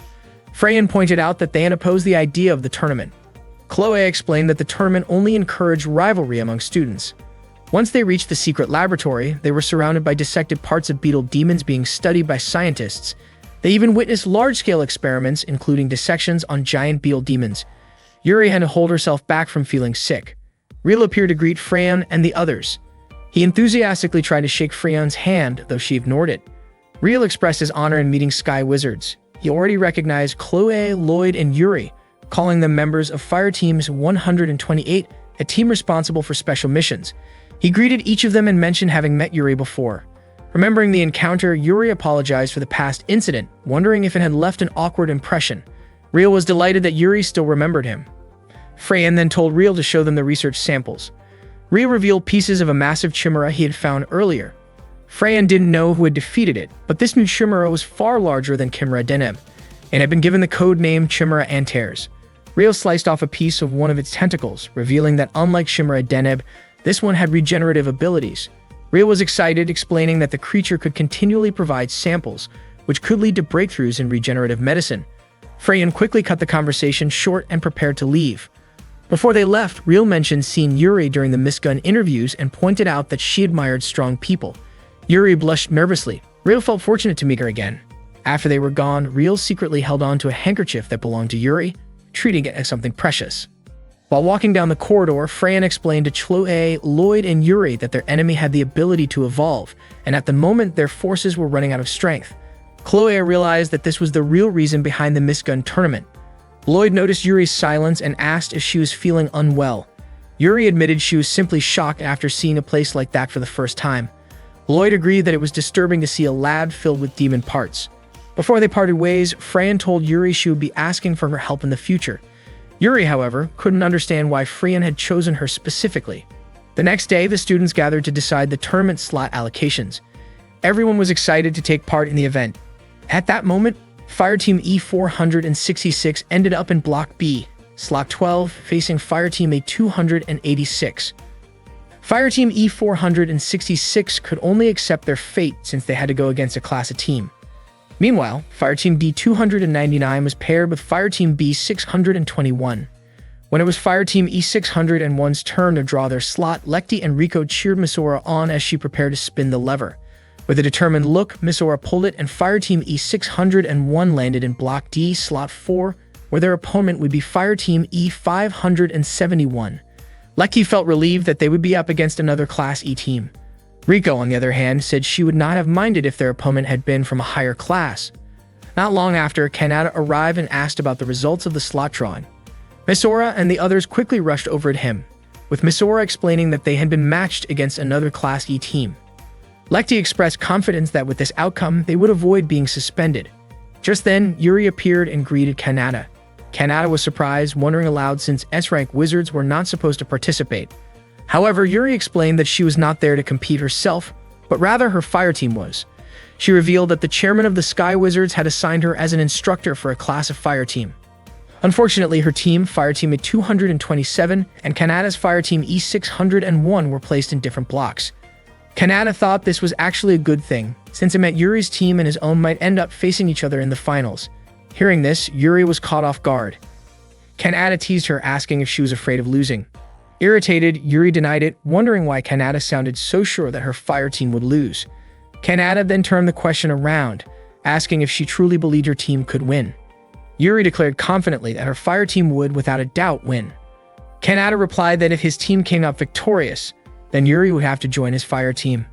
Freyan pointed out that they had opposed the idea of the tournament. Chloe explained that the tournament only encouraged rivalry among students. Once they reached the secret laboratory, they were surrounded by dissected parts of beetle demons being studied by scientists. They even witnessed large-scale experiments, including dissections on giant beetle demons. Yuri had to hold herself back from feeling sick. Real appeared to greet Freyan and the others. He enthusiastically tried to shake Freyan's hand, though she ignored it. Real expressed his honor in meeting Sky Wizards. He already recognized Chloe, Lloyd, and Yuri, calling them members of Fireteams 128, a team responsible for special missions. He greeted each of them and mentioned having met Yuri before. Remembering the encounter, Yuri apologized for the past incident, wondering if it had left an awkward impression. Real was delighted that Yuri still remembered him. Freyan then told Real to show them the research samples. Real revealed pieces of a massive chimera he had found earlier. Freyan didn't know who had defeated it, but this new chimera was far larger than Chimera Deneb, and had been given the code name Chimera Antares. Real sliced off a piece of one of its tentacles, revealing that unlike Chimera Deneb, this one had regenerative abilities. Real was excited, explaining that the creature could continually provide samples, which could lead to breakthroughs in regenerative medicine. Freyan quickly cut the conversation short and prepared to leave. Before they left, Real mentioned seeing Yuri during the Miss Gun interviews and pointed out that she admired strong people. Yuri blushed nervously. Real felt fortunate to meet her again. After they were gone, Real secretly held on to a handkerchief that belonged to Yuri, treating it as something precious. While walking down the corridor, Freyan explained to Chloe, Lloyd, and Yuri that their enemy had the ability to evolve, and at the moment their forces were running out of strength. Chloe realized that this was the real reason behind the Miss Gun tournament. Lloyd noticed Yuri's silence and asked if she was feeling unwell. Yuri admitted she was simply shocked after seeing a place like that for the first time. Lloyd agreed that it was disturbing to see a lab filled with demon parts. Before they parted ways, Freyan told Yuri she would be asking for her help in the future. Yuri, however, couldn't understand why Freyan had chosen her specifically. The next day, the students gathered to decide the tournament slot allocations. Everyone was excited to take part in the event. At that moment, Fireteam E466 ended up in Block B, Slot 12, facing Fireteam A286. Fireteam E466 could only accept their fate since they had to go against a class of team. Meanwhile, Fireteam D299 was paired with Fireteam B621. When it was Fireteam E601's turn to draw their slot, Lekti and Rico cheered Misora on as she prepared to spin the lever. With a determined look, Misora pulled it and Fireteam E601 landed in Block D, Slot 4, where their opponent would be Fireteam E571. Lekti felt relieved that they would be up against another Class E team. Rico, on the other hand, said she would not have minded if their opponent had been from a higher class. Not long after, Kanata arrived and asked about the results of the slot drawing. Misora and the others quickly rushed over at him, with Misora explaining that they had been matched against another Class E team. Lekti expressed confidence that with this outcome, they would avoid being suspended. Just then, Yuri appeared and greeted Kanata. Kanata was surprised, wondering aloud since S-rank wizards were not supposed to participate. However, Yuri explained that she was not there to compete herself, but rather her fire team was. She revealed that the chairman of the Sky Wizards had assigned her as an instructor for a class of fire team. Unfortunately, her team, Fireteam A227, and Kanata's Fireteam E601 were placed in different blocks. Kanata thought this was actually a good thing, since it meant Yuri's team and his own might end up facing each other in the finals. Hearing this, Yuri was caught off guard. Kanata teased her, asking if she was afraid of losing. Irritated, Yuri denied it, wondering why Kanata sounded so sure that her fire team would lose. Kanata then turned the question around, asking if she truly believed her team could win. Yuri declared confidently that her fire team would, without a doubt, win. Kanata replied that if his team came out victorious, then Yuri would have to join his fire team.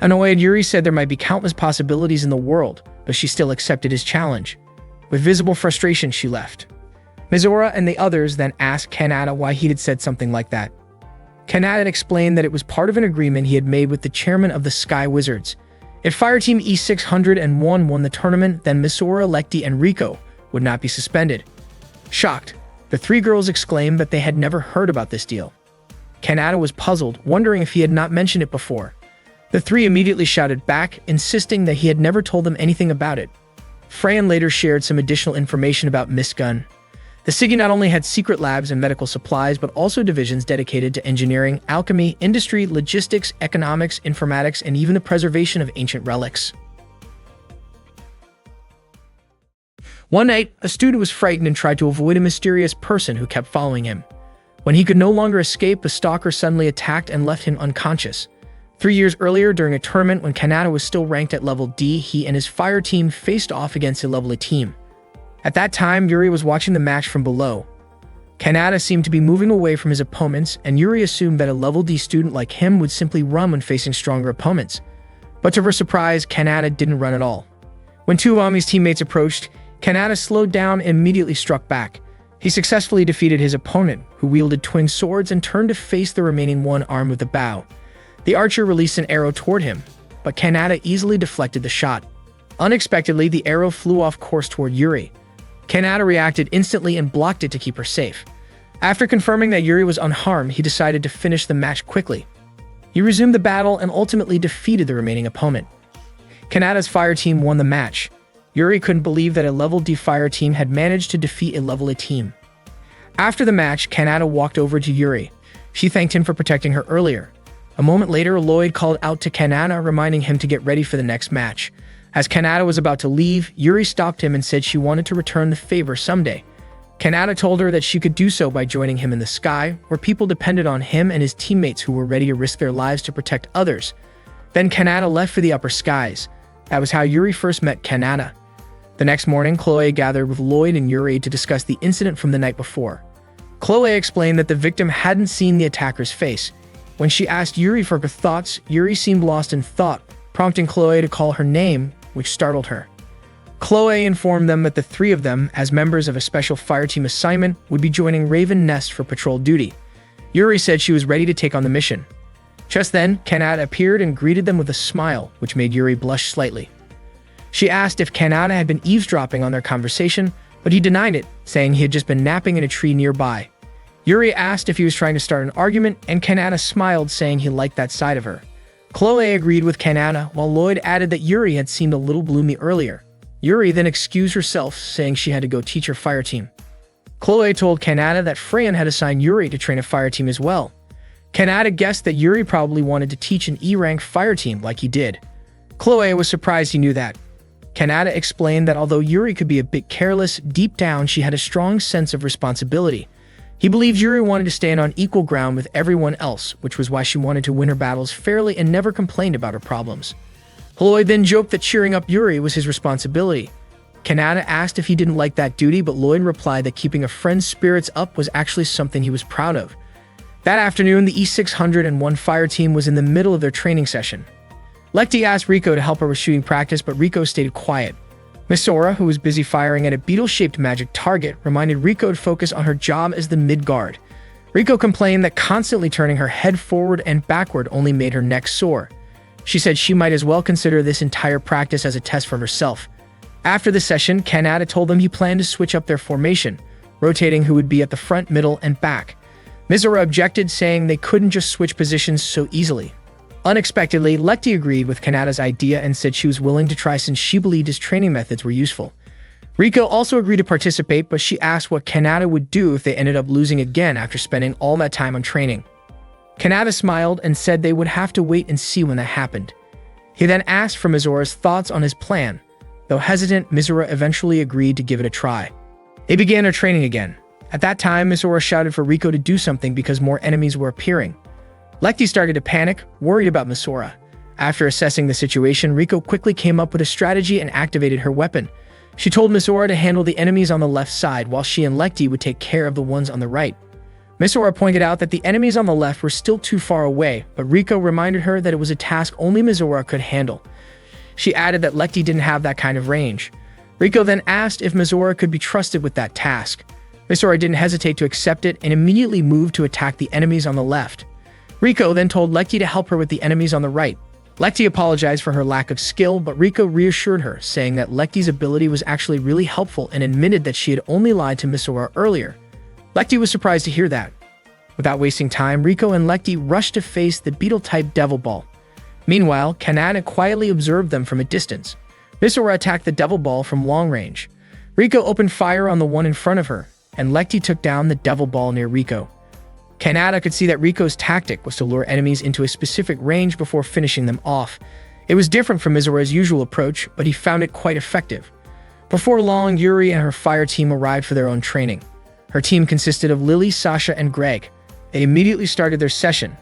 Annoyed, Yuri said there might be countless possibilities in the world, but she still accepted his challenge. With visible frustration, she left. Misora and the others then asked Kanata why he had said something like that. Kanata explained that it was part of an agreement he had made with the chairman of the Sky Wizards. If Fireteam E601 won the tournament, then Misora, Lekti, and Rico would not be suspended. Shocked, the three girls exclaimed that they had never heard about this deal. Kanata was puzzled, wondering if he had not mentioned it before. The three immediately shouted back, insisting that he had never told them anything about it. Freyan later shared some additional information about Miss Gun. The Sigi not only had secret labs and medical supplies, but also divisions dedicated to engineering, alchemy, industry, logistics, economics, informatics, and even the preservation of ancient relics. One night, a student was frightened and tried to avoid a mysterious person who kept following him. When he could no longer escape, the stalker suddenly attacked and left him unconscious. 3 years earlier, during a tournament when Kanata was still ranked at level D, he and his fire team faced off against a level A team. At that time, Yuri was watching the match from below. Kanata seemed to be moving away from his opponents, and Yuri assumed that a level D student like him would simply run when facing stronger opponents. But to her surprise, Kanata didn't run at all. When two of Ami's teammates approached, Kanata slowed down and immediately struck back. He successfully defeated his opponent, who wielded twin swords and turned to face the remaining one armed with a bow. The archer released an arrow toward him, but Kanata easily deflected the shot. Unexpectedly, the arrow flew off course toward Yuri. Kanata reacted instantly and blocked it to keep her safe. After confirming that Yuri was unharmed, he decided to finish the match quickly. He resumed the battle and ultimately defeated the remaining opponent. Kanata's fire team won the match. Yuri couldn't believe that a level D fire team had managed to defeat a level A team. After the match, Kanata walked over to Yuri. She thanked him for protecting her earlier. A moment later, Lloyd called out to Kanata, reminding him to get ready for the next match. As Kanata was about to leave, Yuri stopped him and said she wanted to return the favor someday. Kanata told her that she could do so by joining him in the sky, where people depended on him and his teammates who were ready to risk their lives to protect others. Then Kanata left for the upper skies. That was how Yuri first met Kanata. The next morning, Chloe gathered with Lloyd and Yuri to discuss the incident from the night before. Chloe explained that the victim hadn't seen the attacker's face. When she asked Yuri for her thoughts, Yuri seemed lost in thought, prompting Chloe to call her name, which startled her. Chloe informed them that the three of them, as members of a special fireteam assignment, would be joining Raven Nest for patrol duty. Yuri said she was ready to take on the mission. Just then, Kanata appeared and greeted them with a smile, which made Yuri blush slightly. She asked if Kanata had been eavesdropping on their conversation, but he denied it, saying he had just been napping in a tree nearby. Yuri asked if he was trying to start an argument, and Kanata smiled, saying he liked that side of her. Chloe agreed with Kanata, while Lloyd added that Yuri had seemed a little gloomy earlier. Yuri then excused herself, saying she had to go teach her fireteam. Chloe told Kanata that Freyan had assigned Yuri to train a fireteam as well. Kanata guessed that Yuri probably wanted to teach an E-rank fireteam like he did. Chloe was surprised he knew that. Kanata explained that although Yuri could be a bit careless, deep down she had a strong sense of responsibility. He believed Yuri wanted to stand on equal ground with everyone else, which was why she wanted to win her battles fairly and never complained about her problems. Lloyd then joked that cheering up Yuri was his responsibility. Kanata asked if he didn't like that duty, but Lloyd replied that keeping a friend's spirits up was actually something he was proud of. That afternoon, the E601 fire team was in the middle of their training session. Lekti asked Riko to help her with shooting practice, but Riko stayed quiet. Misora, who was busy firing at a beetle-shaped magic target, reminded Riko to focus on her job as the mid-guard. Riko complained that constantly turning her head forward and backward only made her neck sore. She said she might as well consider this entire practice as a test for herself. After the session, Kanata told them he planned to switch up their formation, rotating who would be at the front, middle, and back. Mizora objected, saying they couldn't just switch positions so easily. Unexpectedly, Lekti agreed with Kanata's idea and said she was willing to try since she believed his training methods were useful. Riko also agreed to participate, but she asked what Kanata would do if they ended up losing again after spending all that time on training. Kanata smiled and said they would have to wait and see when that happened. He then asked for Mizora's thoughts on his plan. Though hesitant, Mizora eventually agreed to give it a try. They began their training again. At that time, Mizora shouted for Riko to do something because more enemies were appearing. Lekti started to panic, worried about Mizora. After assessing the situation, Riko quickly came up with a strategy and activated her weapon. She told Mizora to handle the enemies on the left side while she and Lekti would take care of the ones on the right. Mizora pointed out that the enemies on the left were still too far away, but Riko reminded her that it was a task only Mizora could handle. She added that Lekti didn't have that kind of range. Riko then asked if Mizora could be trusted with that task. Mizora didn't hesitate to accept it and immediately moved to attack the enemies on the left. Riko then told Lekti to help her with the enemies on the right. Lekti apologized for her lack of skill, but Riko reassured her, saying that Lekti's ability was actually really helpful and admitted that she had only lied to Mizora earlier. Lekti was surprised to hear that. Without wasting time, Riko and Lekti rushed to face the beetle-type Devil Ball. Meanwhile, Kanata quietly observed them from a distance. Mizora attacked the Devil Ball from long range. Riko opened fire on the one in front of her, and Lekti took down the Devil Ball near Riko. Kanata could see that Riko's tactic was to lure enemies into a specific range before finishing them off. It was different from Mizora's usual approach, but he found it quite effective. Before long, Yuri and her fire team arrived for their own training. Her team consisted of Lily, Sasha, and Greg. They immediately started their session.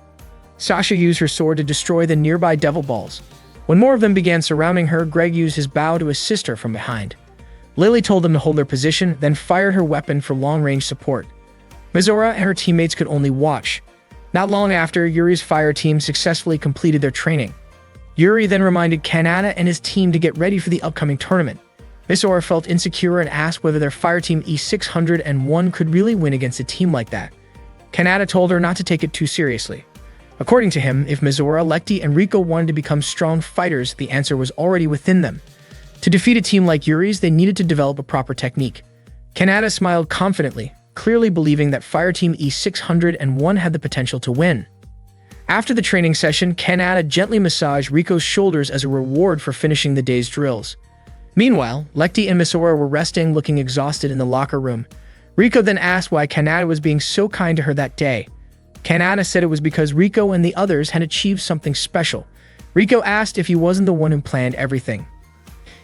Sasha used her sword to destroy the nearby Devil Balls. When more of them began surrounding her, Greg used his bow to assist her from behind. Lily told them to hold their position, then fired her weapon for long-range support. Mizora and her teammates could only watch. Not long after, Yuri's fire team successfully completed their training. Yuri then reminded Kanata and his team to get ready for the upcoming tournament. Mizora felt insecure and asked whether their fire team E601 could really win against a team like that. Kanata told her not to take it too seriously. According to him, if Mizora, Lekti, and Riko wanted to become strong fighters, the answer was already within them. To defeat a team like Yuri's, they needed to develop a proper technique. Kanata smiled confidently, clearly believing that Fireteam E601 had the potential to win. After the training session, Kanata gently massaged Riko's shoulders as a reward for finishing the day's drills. Meanwhile, Lekti and Mizora were resting, looking exhausted in the locker room. Riko then asked why Kanata was being so kind to her that day. Kanata said it was because Riko and the others had achieved something special. Riko asked if he wasn't the one who planned everything.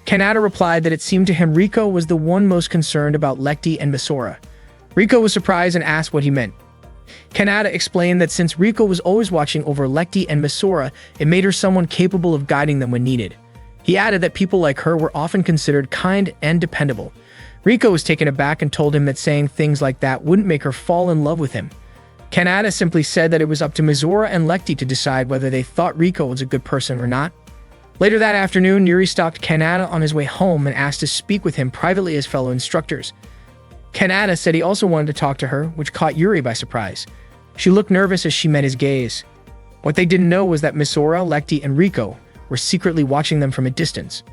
Kanata replied that it seemed to him Riko was the one most concerned about Lekti and Mizora. Rico was surprised and asked what he meant. Kanata explained that since Rico was always watching over Lekti and Misora, it made her someone capable of guiding them when needed. He added that people like her were often considered kind and dependable. Rico was taken aback and told him that saying things like that wouldn't make her fall in love with him. Kanata simply said that it was up to Misora and Lekti to decide whether they thought Rico was a good person or not. Later that afternoon, Yuri stopped Kanata on his way home and asked to speak with him privately as fellow instructors. Kanata said he also wanted to talk to her, which caught Yuri by surprise. She looked nervous as she met his gaze. What they didn't know was that Misora, Lekti, and Rico were secretly watching them from a distance.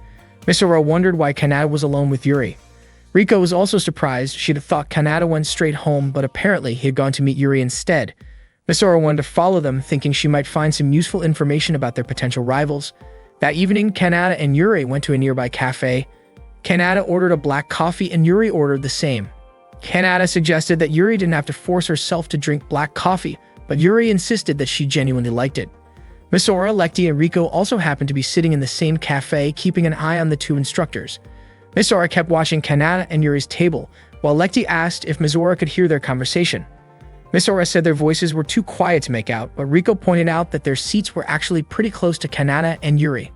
Misora wondered why Kanata was alone with Yuri. Rico was also surprised. She'd have thought Kanata went straight home, but apparently he had gone to meet Yuri instead. Misora wanted to follow them, thinking she might find some useful information about their potential rivals. That evening, Kanata and Yuri went to a nearby cafe. Kanata ordered a black coffee and Yuri ordered the same. Kanata suggested that Yuri didn't have to force herself to drink black coffee, but Yuri insisted that she genuinely liked it. Misora, Lekti, and Rico also happened to be sitting in the same cafe, keeping an eye on the two instructors. Misora kept watching Kanata and Yuri's table, while Lekti asked if Misora could hear their conversation. Misora said their voices were too quiet to make out, but Rico pointed out that their seats were actually pretty close to Kanata and Yuri.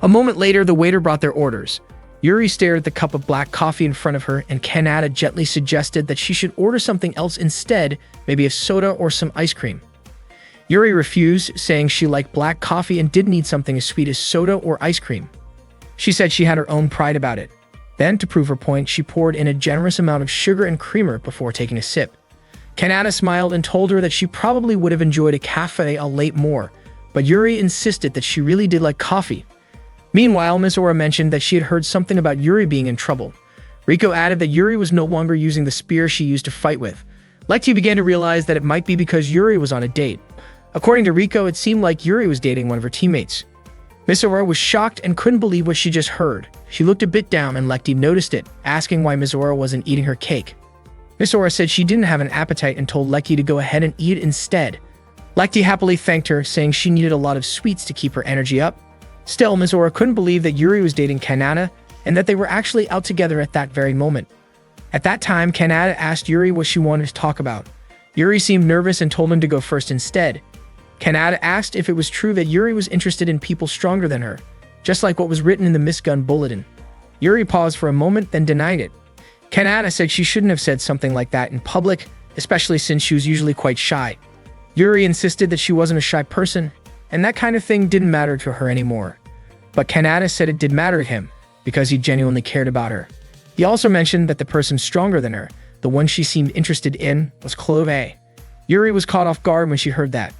A moment later, the waiter brought their orders. Yuri stared at the cup of black coffee in front of her, and Kanata gently suggested that she should order something else instead, maybe a soda or some ice cream. Yuri refused, saying she liked black coffee and didn't need something as sweet as soda or ice cream. She said she had her own pride about it. Then, to prove her point, she poured in a generous amount of sugar and creamer before taking a sip. Kanata smiled and told her that she probably would have enjoyed a cafe late more, but Yuri insisted that she really did like coffee. Meanwhile, Misora mentioned that she had heard something about Yuri being in trouble. Rico added that Yuri was no longer using the spear she used to fight with. Lekti began to realize that it might be because Yuri was on a date. According to Rico, it seemed like Yuri was dating one of her teammates. Misora was shocked and couldn't believe what she just heard. She looked a bit down and Lekti noticed it, asking why Misora wasn't eating her cake. Misora said she didn't have an appetite and told Lekti to go ahead and eat it instead. Lekti happily thanked her, saying she needed a lot of sweets to keep her energy up. Still, Misora couldn't believe that Yuri was dating Kanata and that they were actually out together at that very moment. At that time, Kanata asked Yuri what she wanted to talk about. Yuri seemed nervous and told him to go first instead. Kanata asked if it was true that Yuri was interested in people stronger than her, just like what was written in the Miss Gun bulletin. Yuri paused for a moment, then denied it. Kanata said she shouldn't have said something like that in public, especially since she was usually quite shy. Yuri insisted that she wasn't a shy person, and that kind of thing didn't matter to her anymore. But Kanata said it did matter to him, because he genuinely cared about her. He also mentioned that the person stronger than her, the one she seemed interested in, was Chloe. Yuri was caught off guard when she heard that.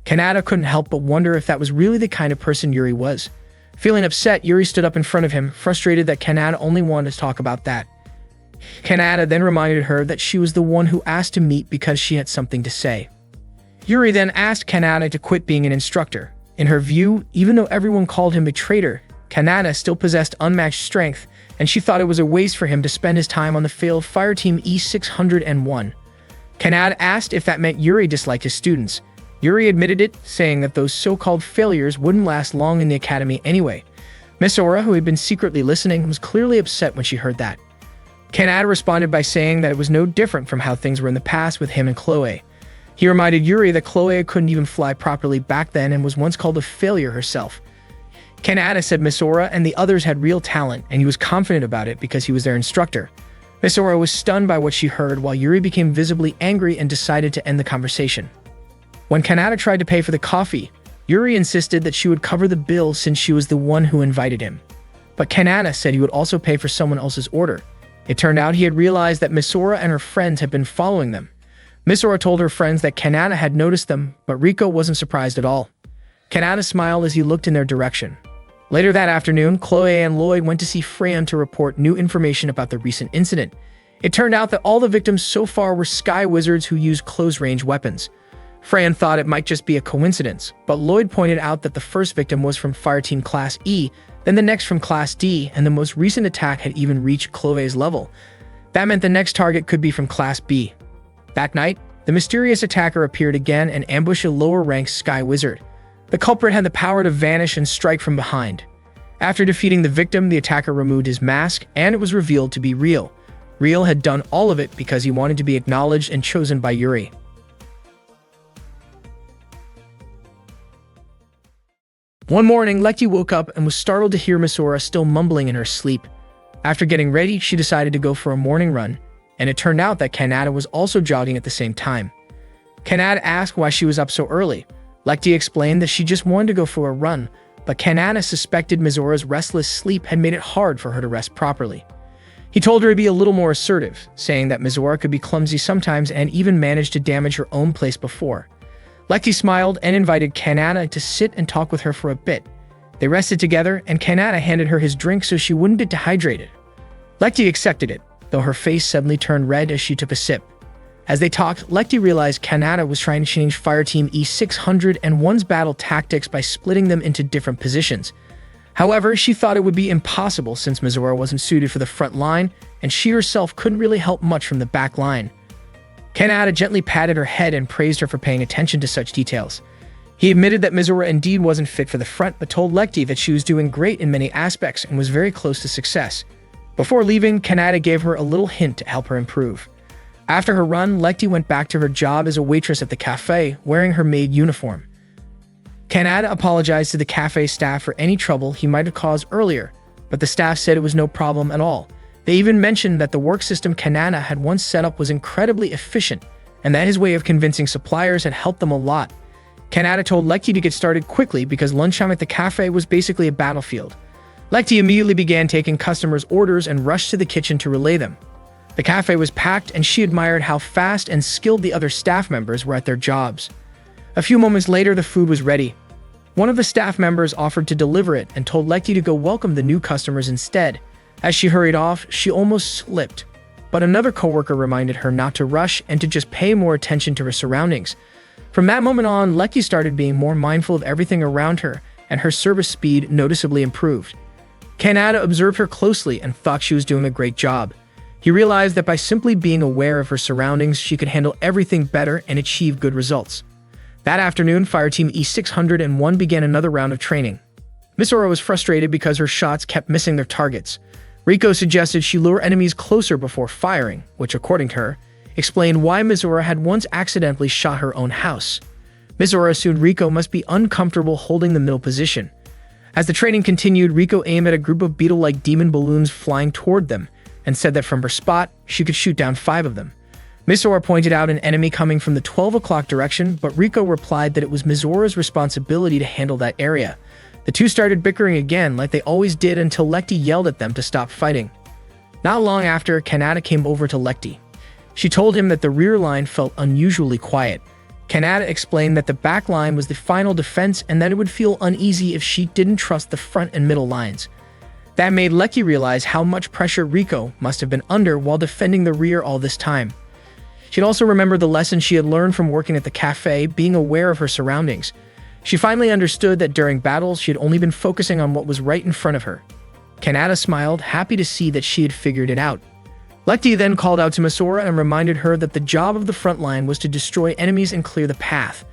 Kanata couldn't help but wonder if that was really the kind of person Yuri was. Feeling upset, Yuri stood up in front of him, frustrated that Kanata only wanted to talk about that. Kanata then reminded her that she was the one who asked to meet because she had something to say. Yuri then asked Kanata to quit being an instructor. In her view, even though everyone called him a traitor, Kanata still possessed unmatched strength, and she thought it was a waste for him to spend his time on the failed Fireteam E601. Kanata asked if that meant Yuri disliked his students. Yuri admitted it, saying that those so-called failures wouldn't last long in the academy anyway. Misora, who had been secretly listening, was clearly upset when she heard that. Kanata responded by saying that it was no different from how things were in the past with him and Chloe. He reminded Yuri that Chloe couldn't even fly properly back then and was once called a failure herself. Kanata said Misora and the others had real talent, and he was confident about it because he was their instructor. Misora was stunned by what she heard, while Yuri became visibly angry and decided to end the conversation. When Kanata tried to pay for the coffee, Yuri insisted that she would cover the bill since she was the one who invited him. But Kanata said he would also pay for someone else's order. It turned out he had realized that Misora and her friends had been following them. Misora told her friends that Kanata had noticed them, but Rico wasn't surprised at all. Kanata smiled as he looked in their direction. Later that afternoon, Chloe and Lloyd went to see Freyon to report new information about the recent incident. It turned out that all the victims so far were sky wizards who used close-range weapons. Freyon thought it might just be a coincidence, but Lloyd pointed out that the first victim was from Fireteam Class E, then the next from Class D, and the most recent attack had even reached Chloe's level. That meant the next target could be from Class B. That night, the mysterious attacker appeared again and ambushed a lower-ranked Sky Wizard. The culprit had the power to vanish and strike from behind. After defeating the victim, the attacker removed his mask, and it was revealed to be real. Riel had done all of it because he wanted to be acknowledged and chosen by Yuri. One morning, Lekti woke up and was startled to hear Misora still mumbling in her sleep. After getting ready, she decided to go for a morning run, and it turned out that Kanata was also jogging at the same time. Kanata asked why she was up so early. Lekti explained that she just wanted to go for a run, but Kanata suspected Mizora's restless sleep had made it hard for her to rest properly. He told her to be a little more assertive, saying that Mizora could be clumsy sometimes and even managed to damage her own place before. Lekti smiled and invited Kanata to sit and talk with her for a bit. They rested together, and Kanata handed her his drink so she wouldn't get dehydrated. Lekti accepted it, though her face suddenly turned red as she took a sip. As they talked, Lekti realized Kanata was trying to change Fireteam E601's battle tactics by splitting them into different positions. However, she thought it would be impossible since Mizora wasn't suited for the front line, and she herself couldn't really help much from the back line. Kanata gently patted her head and praised her for paying attention to such details. He admitted that Mizora indeed wasn't fit for the front, but told Lekti that she was doing great in many aspects and was very close to success. Before leaving, Kanata gave her a little hint to help her improve. After her run, Lekti went back to her job as a waitress at the cafe, wearing her maid uniform. Kanata apologized to the cafe staff for any trouble he might have caused earlier, but the staff said it was no problem at all. They even mentioned that the work system Kanata had once set up was incredibly efficient, and that his way of convincing suppliers had helped them a lot. Kanata told Lekti to get started quickly because lunchtime at the cafe was basically a battlefield. Lekti immediately began taking customers' orders and rushed to the kitchen to relay them. The cafe was packed, and she admired how fast and skilled the other staff members were at their jobs. A few moments later, the food was ready. One of the staff members offered to deliver it and told Lekti to go welcome the new customers instead. As she hurried off, she almost slipped, but another coworker reminded her not to rush and to just pay more attention to her surroundings. From that moment on, Lekti started being more mindful of everything around her, and her service speed noticeably improved. Kanata observed her closely and thought she was doing a great job. He realized that by simply being aware of her surroundings, she could handle everything better and achieve good results. That afternoon, Fireteam E601 began another round of training. Misora was frustrated because her shots kept missing their targets. Riko suggested she lure enemies closer before firing, which, according to her, explained why Misora had once accidentally shot her own house. Misora assumed Riko must be uncomfortable holding the middle position. As the training continued, Riko aimed at a group of beetle-like demon balloons flying toward them, and said that from her spot, she could shoot down 5 of them. Misora pointed out an enemy coming from the 12 o'clock direction, but Riko replied that it was Mizora's responsibility to handle that area. The two started bickering again like they always did until Lekti yelled at them to stop fighting. Not long after, Kanata came over to Lekti. She told him that the rear line felt unusually quiet. Kanata explained that the back line was the final defense and that it would feel uneasy if she didn't trust the front and middle lines. That made Lekti realize how much pressure Riko must have been under while defending the rear all this time. She'd also remembered the lesson she had learned from working at the cafe, being aware of her surroundings. She finally understood that during battles, she had only been focusing on what was right in front of her. Kanata smiled, happy to see that she had figured it out. Lekti then called out to Misora and reminded her that the job of the front line was to destroy enemies and clear the path.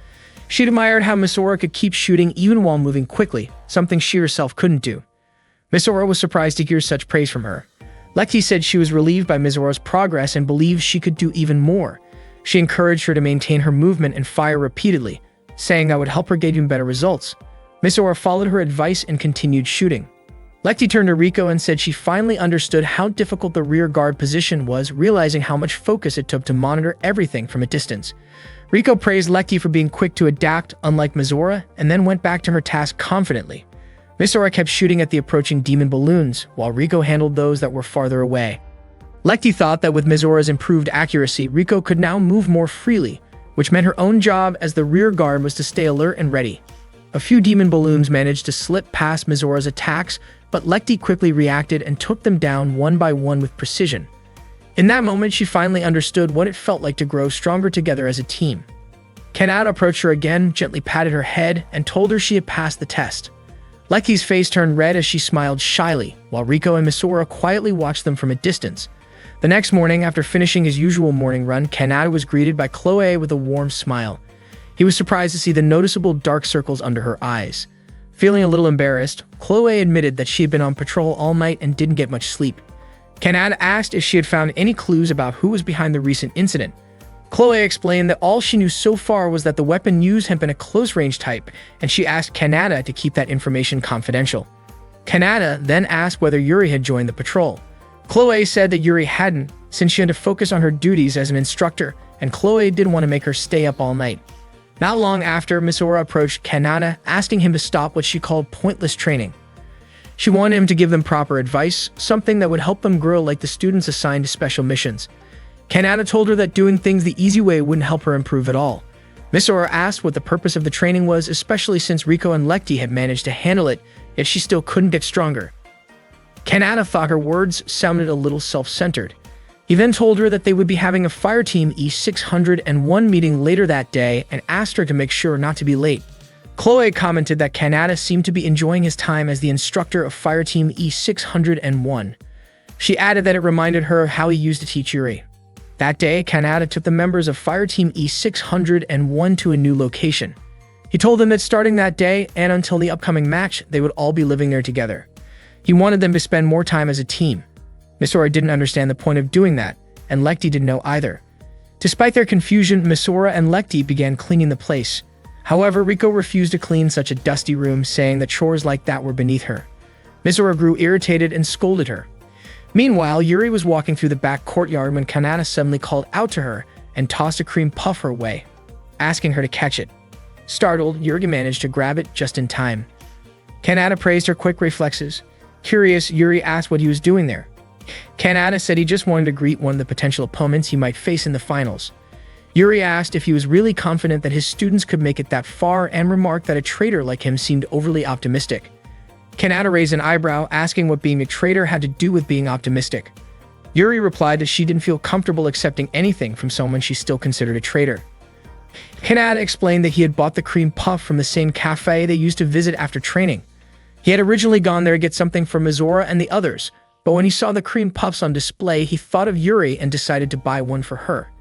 She admired how Misora could keep shooting even while moving quickly, something she herself couldn't do. Misora was surprised to hear such praise from her. Lekti said she was relieved by Mizora's progress and believed she could do even more. She encouraged her to maintain her movement and fire repeatedly, saying that would help her get even better results. Misora followed her advice and continued shooting. Lekti turned to Riko and said she finally understood how difficult the rear guard position was, realizing how much focus it took to monitor everything from a distance. Riko praised Lekti for being quick to adapt, unlike Misora, and then went back to her task confidently. Misora kept shooting at the approaching demon balloons, while Riko handled those that were farther away. Lekti thought that with Mizora's improved accuracy, Riko could now move more freely, which meant her own job as the rear guard was to stay alert and ready. A few demon balloons managed to slip past Mizora's attacks, but Lekti quickly reacted and took them down one by one with precision. In that moment, she finally understood what it felt like to grow stronger together as a team. Kanata approached her again, gently patted her head, and told her she had passed the test. Lekti's face turned red as she smiled shyly, while Riko and Misora quietly watched them from a distance. The next morning, after finishing his usual morning run, Kanata was greeted by Chloe with a warm smile. He was surprised to see the noticeable dark circles under her eyes. Feeling a little embarrassed, Chloe admitted that she had been on patrol all night and didn't get much sleep. Kanata asked if she had found any clues about who was behind the recent incident. Chloe explained that all she knew so far was that the weapon used had been a close-range type, and she asked Kanata to keep that information confidential. Kanata then asked whether Yuri had joined the patrol. Chloe said that Yuri hadn't, since she had to focus on her duties as an instructor, and Chloe didn't want to make her stay up all night. Not long after, Misora approached Kanata, asking him to stop what she called pointless training. She wanted him to give them proper advice, something that would help them grow like the students assigned to special missions. Kanata told her that doing things the easy way wouldn't help her improve at all. Misora asked what the purpose of the training was, especially since Riko and Lekti had managed to handle it, yet she still couldn't get stronger. Kanata thought her words sounded a little self-centered. He then told her that they would be having a Fireteam E601 meeting later that day and asked her to make sure not to be late. Chloe commented that Kanata seemed to be enjoying his time as the instructor of Fireteam E601. She added that it reminded her of how he used to teach Yuri. That day, Kanata took the members of Fireteam E601 to a new location. He told them that starting that day and until the upcoming match, they would all be living there together. He wanted them to spend more time as a team. Misora didn't understand the point of doing that, and Lekti didn't know either. Despite their confusion, Misora and Lekti began cleaning the place. However, Riko refused to clean such a dusty room, saying that chores like that were beneath her. Misora grew irritated and scolded her. Meanwhile, Yuri was walking through the back courtyard when Kanata suddenly called out to her and tossed a cream puff her way, asking her to catch it. Startled, Yuri managed to grab it just in time. Kanata praised her quick reflexes. Curious, Yuri asked what he was doing there. Kanata said he just wanted to greet one of the potential opponents he might face in the finals. Yuri asked if he was really confident that his students could make it that far and remarked that a traitor like him seemed overly optimistic. Kanata raised an eyebrow, asking what being a traitor had to do with being optimistic. Yuri replied that she didn't feel comfortable accepting anything from someone she still considered a traitor. Kanata explained that he had bought the cream puff from the same cafe they used to visit after training. He had originally gone there to get something for Misora and the others, but when he saw the cream puffs on display, he thought of Yuri and decided to buy one for her.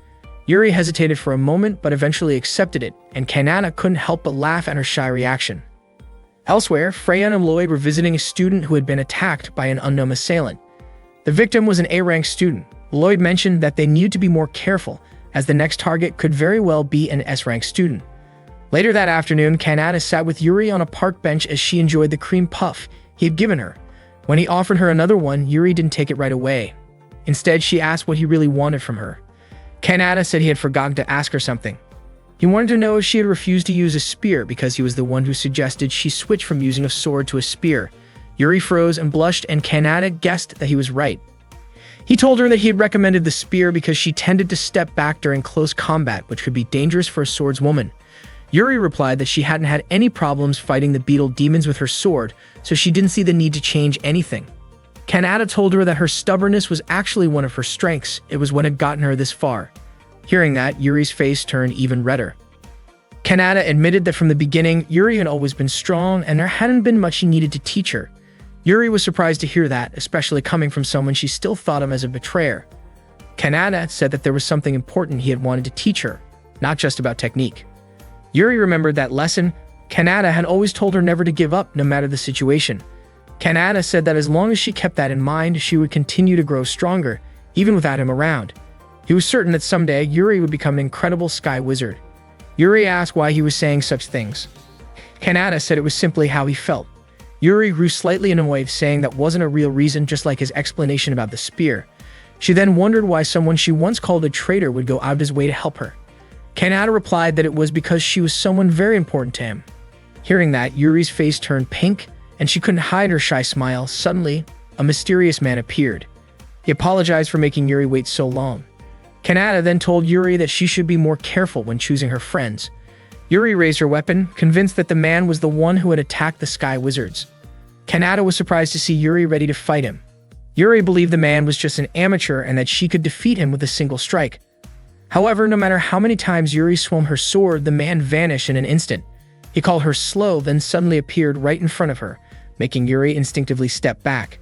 Yuri hesitated for a moment but eventually accepted it, and Kanata couldn't help but laugh at her shy reaction. Elsewhere, Freya and Lloyd were visiting a student who had been attacked by an unknown assailant. The victim was an A-rank student. Lloyd mentioned that they needed to be more careful, as the next target could very well be an S-rank student. Later that afternoon, Kanata sat with Yuri on a park bench as she enjoyed the cream puff he had given her. When he offered her another one, Yuri didn't take it right away. Instead, she asked what he really wanted from her. Kanata said he had forgotten to ask her something. He wanted to know if she had refused to use a spear because he was the one who suggested she switch from using a sword to a spear. Yuri froze and blushed, and Kanata guessed that he was right. He told her that he had recommended the spear because she tended to step back during close combat, which could be dangerous for a swordswoman. Yuri replied that she hadn't had any problems fighting the beetle demons with her sword, so she didn't see the need to change anything. Kanata told her that her stubbornness was actually one of her strengths. It was what had gotten her this far. Hearing that, Yuri's face turned even redder. Kanata admitted that from the beginning, Yuri had always been strong and there hadn't been much he needed to teach her. Yuri was surprised to hear that, especially coming from someone she still thought of as a betrayer. Kanata said that there was something important he had wanted to teach her, not just about technique. Yuri remembered that lesson. Kanata had always told her never to give up, no matter the situation. Kanata said that as long as she kept that in mind, she would continue to grow stronger, even without him around. He was certain that someday Yuri would become an incredible sky wizard. Yuri asked why he was saying such things. Kanata said it was simply how he felt. Yuri grew slightly annoyed, saying that wasn't a real reason, just like his explanation about the spear. She then wondered why someone she once called a traitor would go out of his way to help her. Kanata replied that it was because she was someone very important to him. Hearing that, Yuri's face turned pink, and she couldn't hide her shy smile. Suddenly, a mysterious man appeared. He apologized for making Yuri wait so long. Kanata then told Yuri that she should be more careful when choosing her friends. Yuri raised her weapon, convinced that the man was the one who had attacked the Sky Wizards. Kanata was surprised to see Yuri ready to fight him. Yuri believed the man was just an amateur and that she could defeat him with a single strike. However, no matter how many times Yuri swung her sword, the man vanished in an instant. He called her slow, then suddenly appeared right in front of her, making Yuri instinctively step back.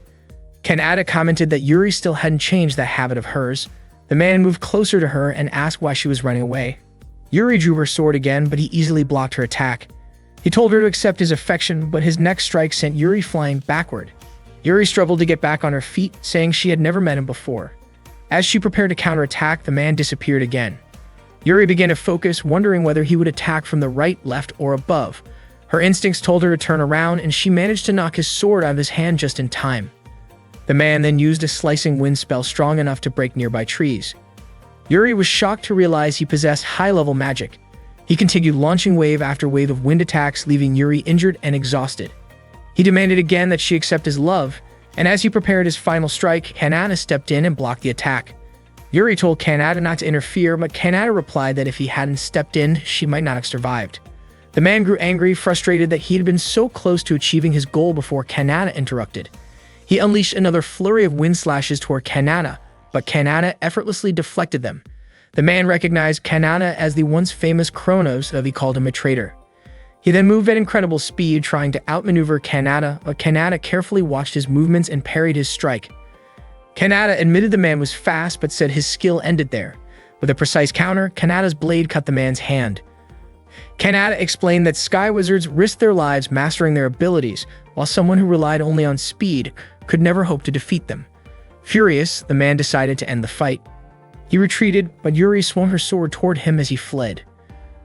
Kanata commented that Yuri still hadn't changed that habit of hers. The man moved closer to her and asked why she was running away. Yuri drew her sword again, but he easily blocked her attack. He told her to accept his affection, but his next strike sent Yuri flying backward. Yuri struggled to get back on her feet, saying she had never met him before. As she prepared to counterattack, the man disappeared again. Yuri began to focus, wondering whether he would attack from the right, left, or above. Her instincts told her to turn around, and she managed to knock his sword out of his hand just in time. The man then used a slicing wind spell strong enough to break nearby trees. Yuri was shocked to realize he possessed high-level magic. He continued launching wave after wave of wind attacks, leaving Yuri injured and exhausted. He demanded again that she accept his love, and as he prepared his final strike, Kanata stepped in and blocked the attack. Yuri told Kanata not to interfere, but Kanata replied that if he hadn't stepped in, she might not have survived. The man grew angry, frustrated that he had been so close to achieving his goal before Kanata interrupted. He unleashed another flurry of wind slashes toward Kanata, but Kanata effortlessly deflected them. The man recognized Kanata as the once famous Kronos, though he called him a traitor. He then moved at incredible speed, trying to outmaneuver Kanata, but Kanata carefully watched his movements and parried his strike. Kanata admitted the man was fast, but said his skill ended there. With a precise counter, Kanata's blade cut the man's hand. Kanata explained that Sky Wizards risked their lives mastering their abilities, while someone who relied only on speed could never hope to defeat them. Furious, the man decided to end the fight. He retreated, but Yuri swung her sword toward him as he fled.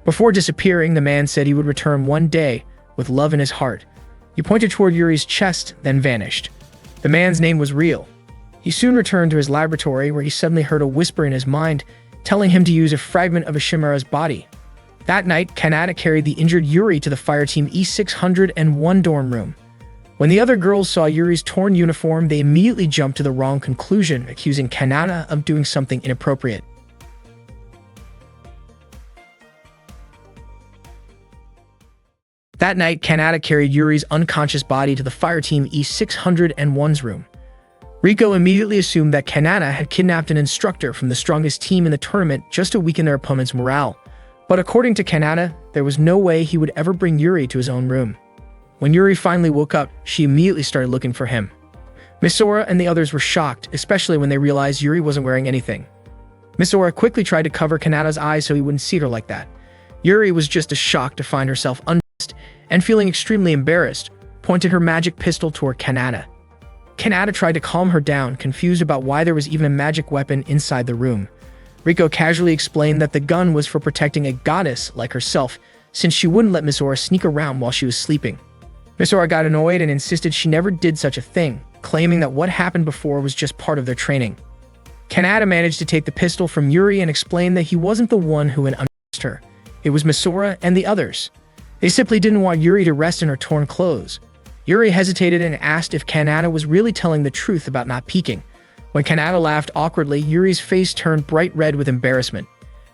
Before disappearing, the man said he would return one day, with love in his heart. He pointed toward Yuri's chest, then vanished. The man's name was Real. He soon returned to his laboratory, where he suddenly heard a whisper in his mind, telling him to use a fragment of a chimera's body. That night, Kanata carried the injured Yuri to the Fireteam E601 dorm room. When the other girls saw Yuri's torn uniform, they immediately jumped to the wrong conclusion, accusing Kanata of doing something inappropriate. That night, Kanata carried Yuri's unconscious body to the Fireteam E601's room. Riko immediately assumed that Kanata had kidnapped an instructor from the strongest team in the tournament just to weaken their opponent's morale. But according to Kanata, there was no way he would ever bring Yuri to his own room. When Yuri finally woke up, she immediately started looking for him. Misora and the others were shocked, especially when they realized Yuri wasn't wearing anything. Misora quickly tried to cover Kanata's eyes so he wouldn't see her like that. Yuri was just as shocked to find herself undressed and feeling extremely embarrassed, pointed her magic pistol toward Kanata. Kanata tried to calm her down, confused about why there was even a magic weapon inside the room. Riko casually explained that the gun was for protecting a goddess like herself, since she wouldn't let Misora sneak around while she was sleeping. Misora got annoyed and insisted she never did such a thing, claiming that what happened before was just part of their training. Kanata managed to take the pistol from Yuri and explained that he wasn't the one who had undressed her. It was Misora and the others. They simply didn't want Yuri to rest in her torn clothes. Yuri hesitated and asked if Kanata was really telling the truth about not peeking. When Kanata laughed awkwardly, Yuri's face turned bright red with embarrassment.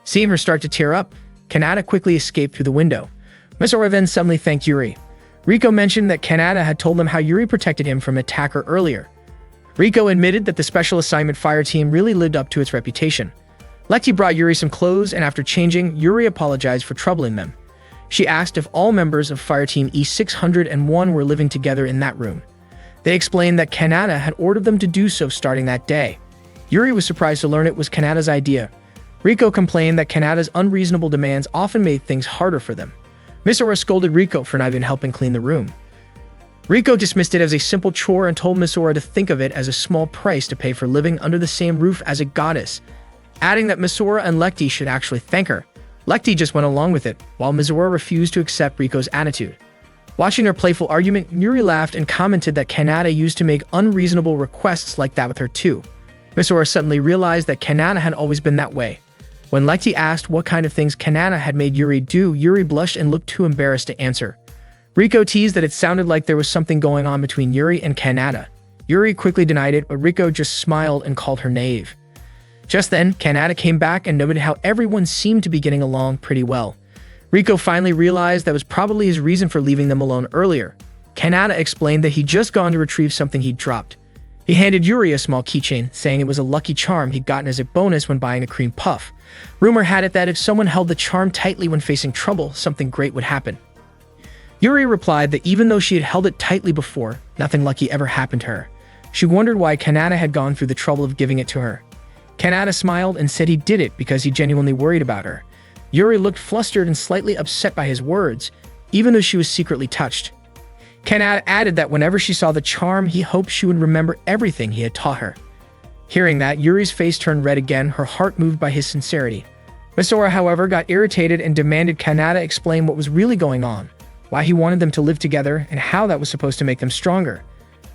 Seeing her start to tear up, Kanata quickly escaped through the window. Misora then suddenly thanked Yuri. Riko mentioned that Kanata had told them how Yuri protected him from an attacker earlier. Riko admitted that the Special Assignment Fire Team really lived up to its reputation. Lekti brought Yuri some clothes, and after changing, Yuri apologized for troubling them. She asked if all members of Fireteam E601 were living together in that room. They explained that Kanata had ordered them to do so starting that day. Yuri was surprised to learn it was Kanata's idea. Riko complained that Kanata's unreasonable demands often made things harder for them. Misora scolded Riko for not even helping clean the room. Riko dismissed it as a simple chore and told Misora to think of it as a small price to pay for living under the same roof as a goddess, adding that Misora and Lekti should actually thank her. Lekti just went along with it, while Misora refused to accept Riko's attitude. Watching their playful argument, Yuri laughed and commented that Kanata used to make unreasonable requests like that with her too. Misora suddenly realized that Kanata had always been that way. When Lekti asked what kind of things Kanata had made Yuri do, Yuri blushed and looked too embarrassed to answer. Riko teased that it sounded like there was something going on between Yuri and Kanata. Yuri quickly denied it, but Riko just smiled and called her naive. Just then, Kanata came back and noted how everyone seemed to be getting along pretty well. Riko finally realized that was probably his reason for leaving them alone earlier. Kanata explained that he'd just gone to retrieve something he'd dropped. He handed Yuri a small keychain, saying it was a lucky charm he'd gotten as a bonus when buying a cream puff. Rumor had it that if someone held the charm tightly when facing trouble, something great would happen. Yuri replied that even though she had held it tightly before, nothing lucky ever happened to her. She wondered why Kanata had gone through the trouble of giving it to her. Kanata smiled and said he did it because he genuinely worried about her. Yuri looked flustered and slightly upset by his words, even though she was secretly touched. Kanata added that whenever she saw the charm, he hoped she would remember everything he had taught her. Hearing that, Yuri's face turned red again, her heart moved by his sincerity. Misora, however, got irritated and demanded Kanata explain what was really going on, why he wanted them to live together, and how that was supposed to make them stronger.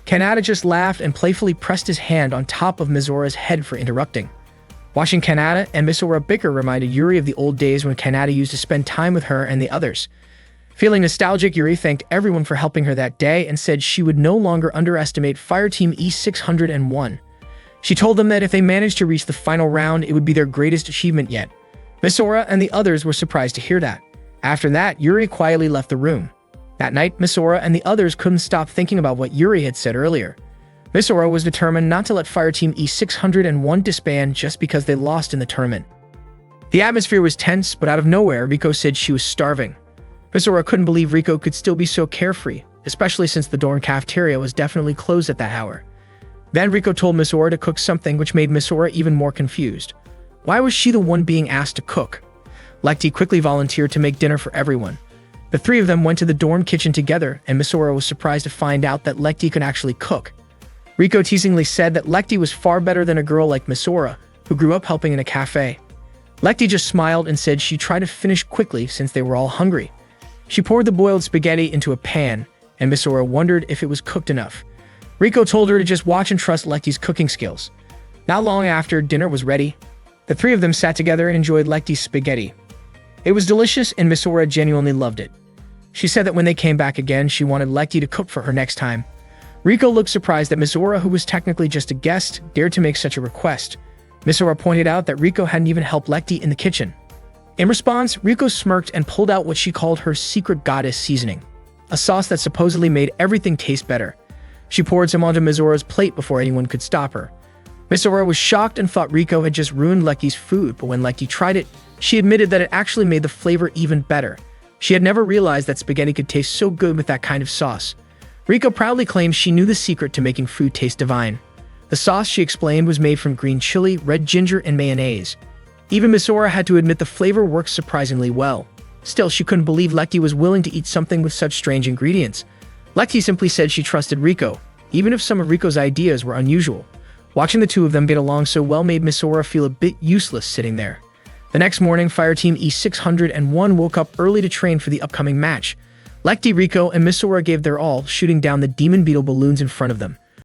Kanata just laughed and playfully pressed his hand on top of Misora's head for interrupting. Watching Kanata and Misora bicker reminded Yuri of the old days when Kanata used to spend time with her and the others. Feeling nostalgic, Yuri thanked everyone for helping her that day and said she would no longer underestimate Fireteam E601. She told them that if they managed to reach the final round, it would be their greatest achievement yet. Misora and the others were surprised to hear that. After that, Yuri quietly left the room. That night, Misora and the others couldn't stop thinking about what Yuri had said earlier. Misora was determined not to let Fireteam E601 disband just because they lost in the tournament. The atmosphere was tense, but out of nowhere, Riko said she was starving. Misora couldn't believe Riko could still be so carefree, especially since the dorm cafeteria was definitely closed at that hour. Then Riko told Misora to cook something, which made Misora even more confused. Why was she the one being asked to cook? Lecty quickly volunteered to make dinner for everyone. The three of them went to the dorm kitchen together, and Misora was surprised to find out that Lecty could actually cook. Riko teasingly said that Lecty was far better than a girl like Misora, who grew up helping in a cafe. Lecty just smiled and said she'd try to finish quickly since they were all hungry. She poured the boiled spaghetti into a pan, and Misora wondered if it was cooked enough. Riko told her to just watch and trust Lecty's cooking skills. Not long after dinner was ready, the three of them sat together and enjoyed Lecty's spaghetti. It was delicious, and Misora genuinely loved it. She said that when they came back again, she wanted Lecty to cook for her next time. Riko looked surprised that Misora, who was technically just a guest, dared to make such a request. Misora pointed out that Riko hadn't even helped Lecty in the kitchen. In response, Riko smirked and pulled out what she called her secret goddess seasoning, a sauce that supposedly made everything taste better. She poured some onto Misora's plate before anyone could stop her. Misora was shocked and thought Riko had just ruined Lecty's food, but when Lecty tried it, she admitted that it actually made the flavor even better. She had never realized that spaghetti could taste so good with that kind of sauce. Riko proudly claimed she knew the secret to making food taste divine. The sauce, she explained, was made from green chili, red ginger, and mayonnaise. Even Misora had to admit the flavor works surprisingly well. Still, she couldn't believe Lecty was willing to eat something with such strange ingredients. Lecty simply said she trusted Riko, even if some of Riko's ideas were unusual. Watching the two of them get along so well made Misora feel a bit useless sitting there. The next morning, Fireteam E601 woke up early to train for the upcoming match. Lecty, Riko, and Misora gave their all, shooting down the demon beetle balloons in front of them.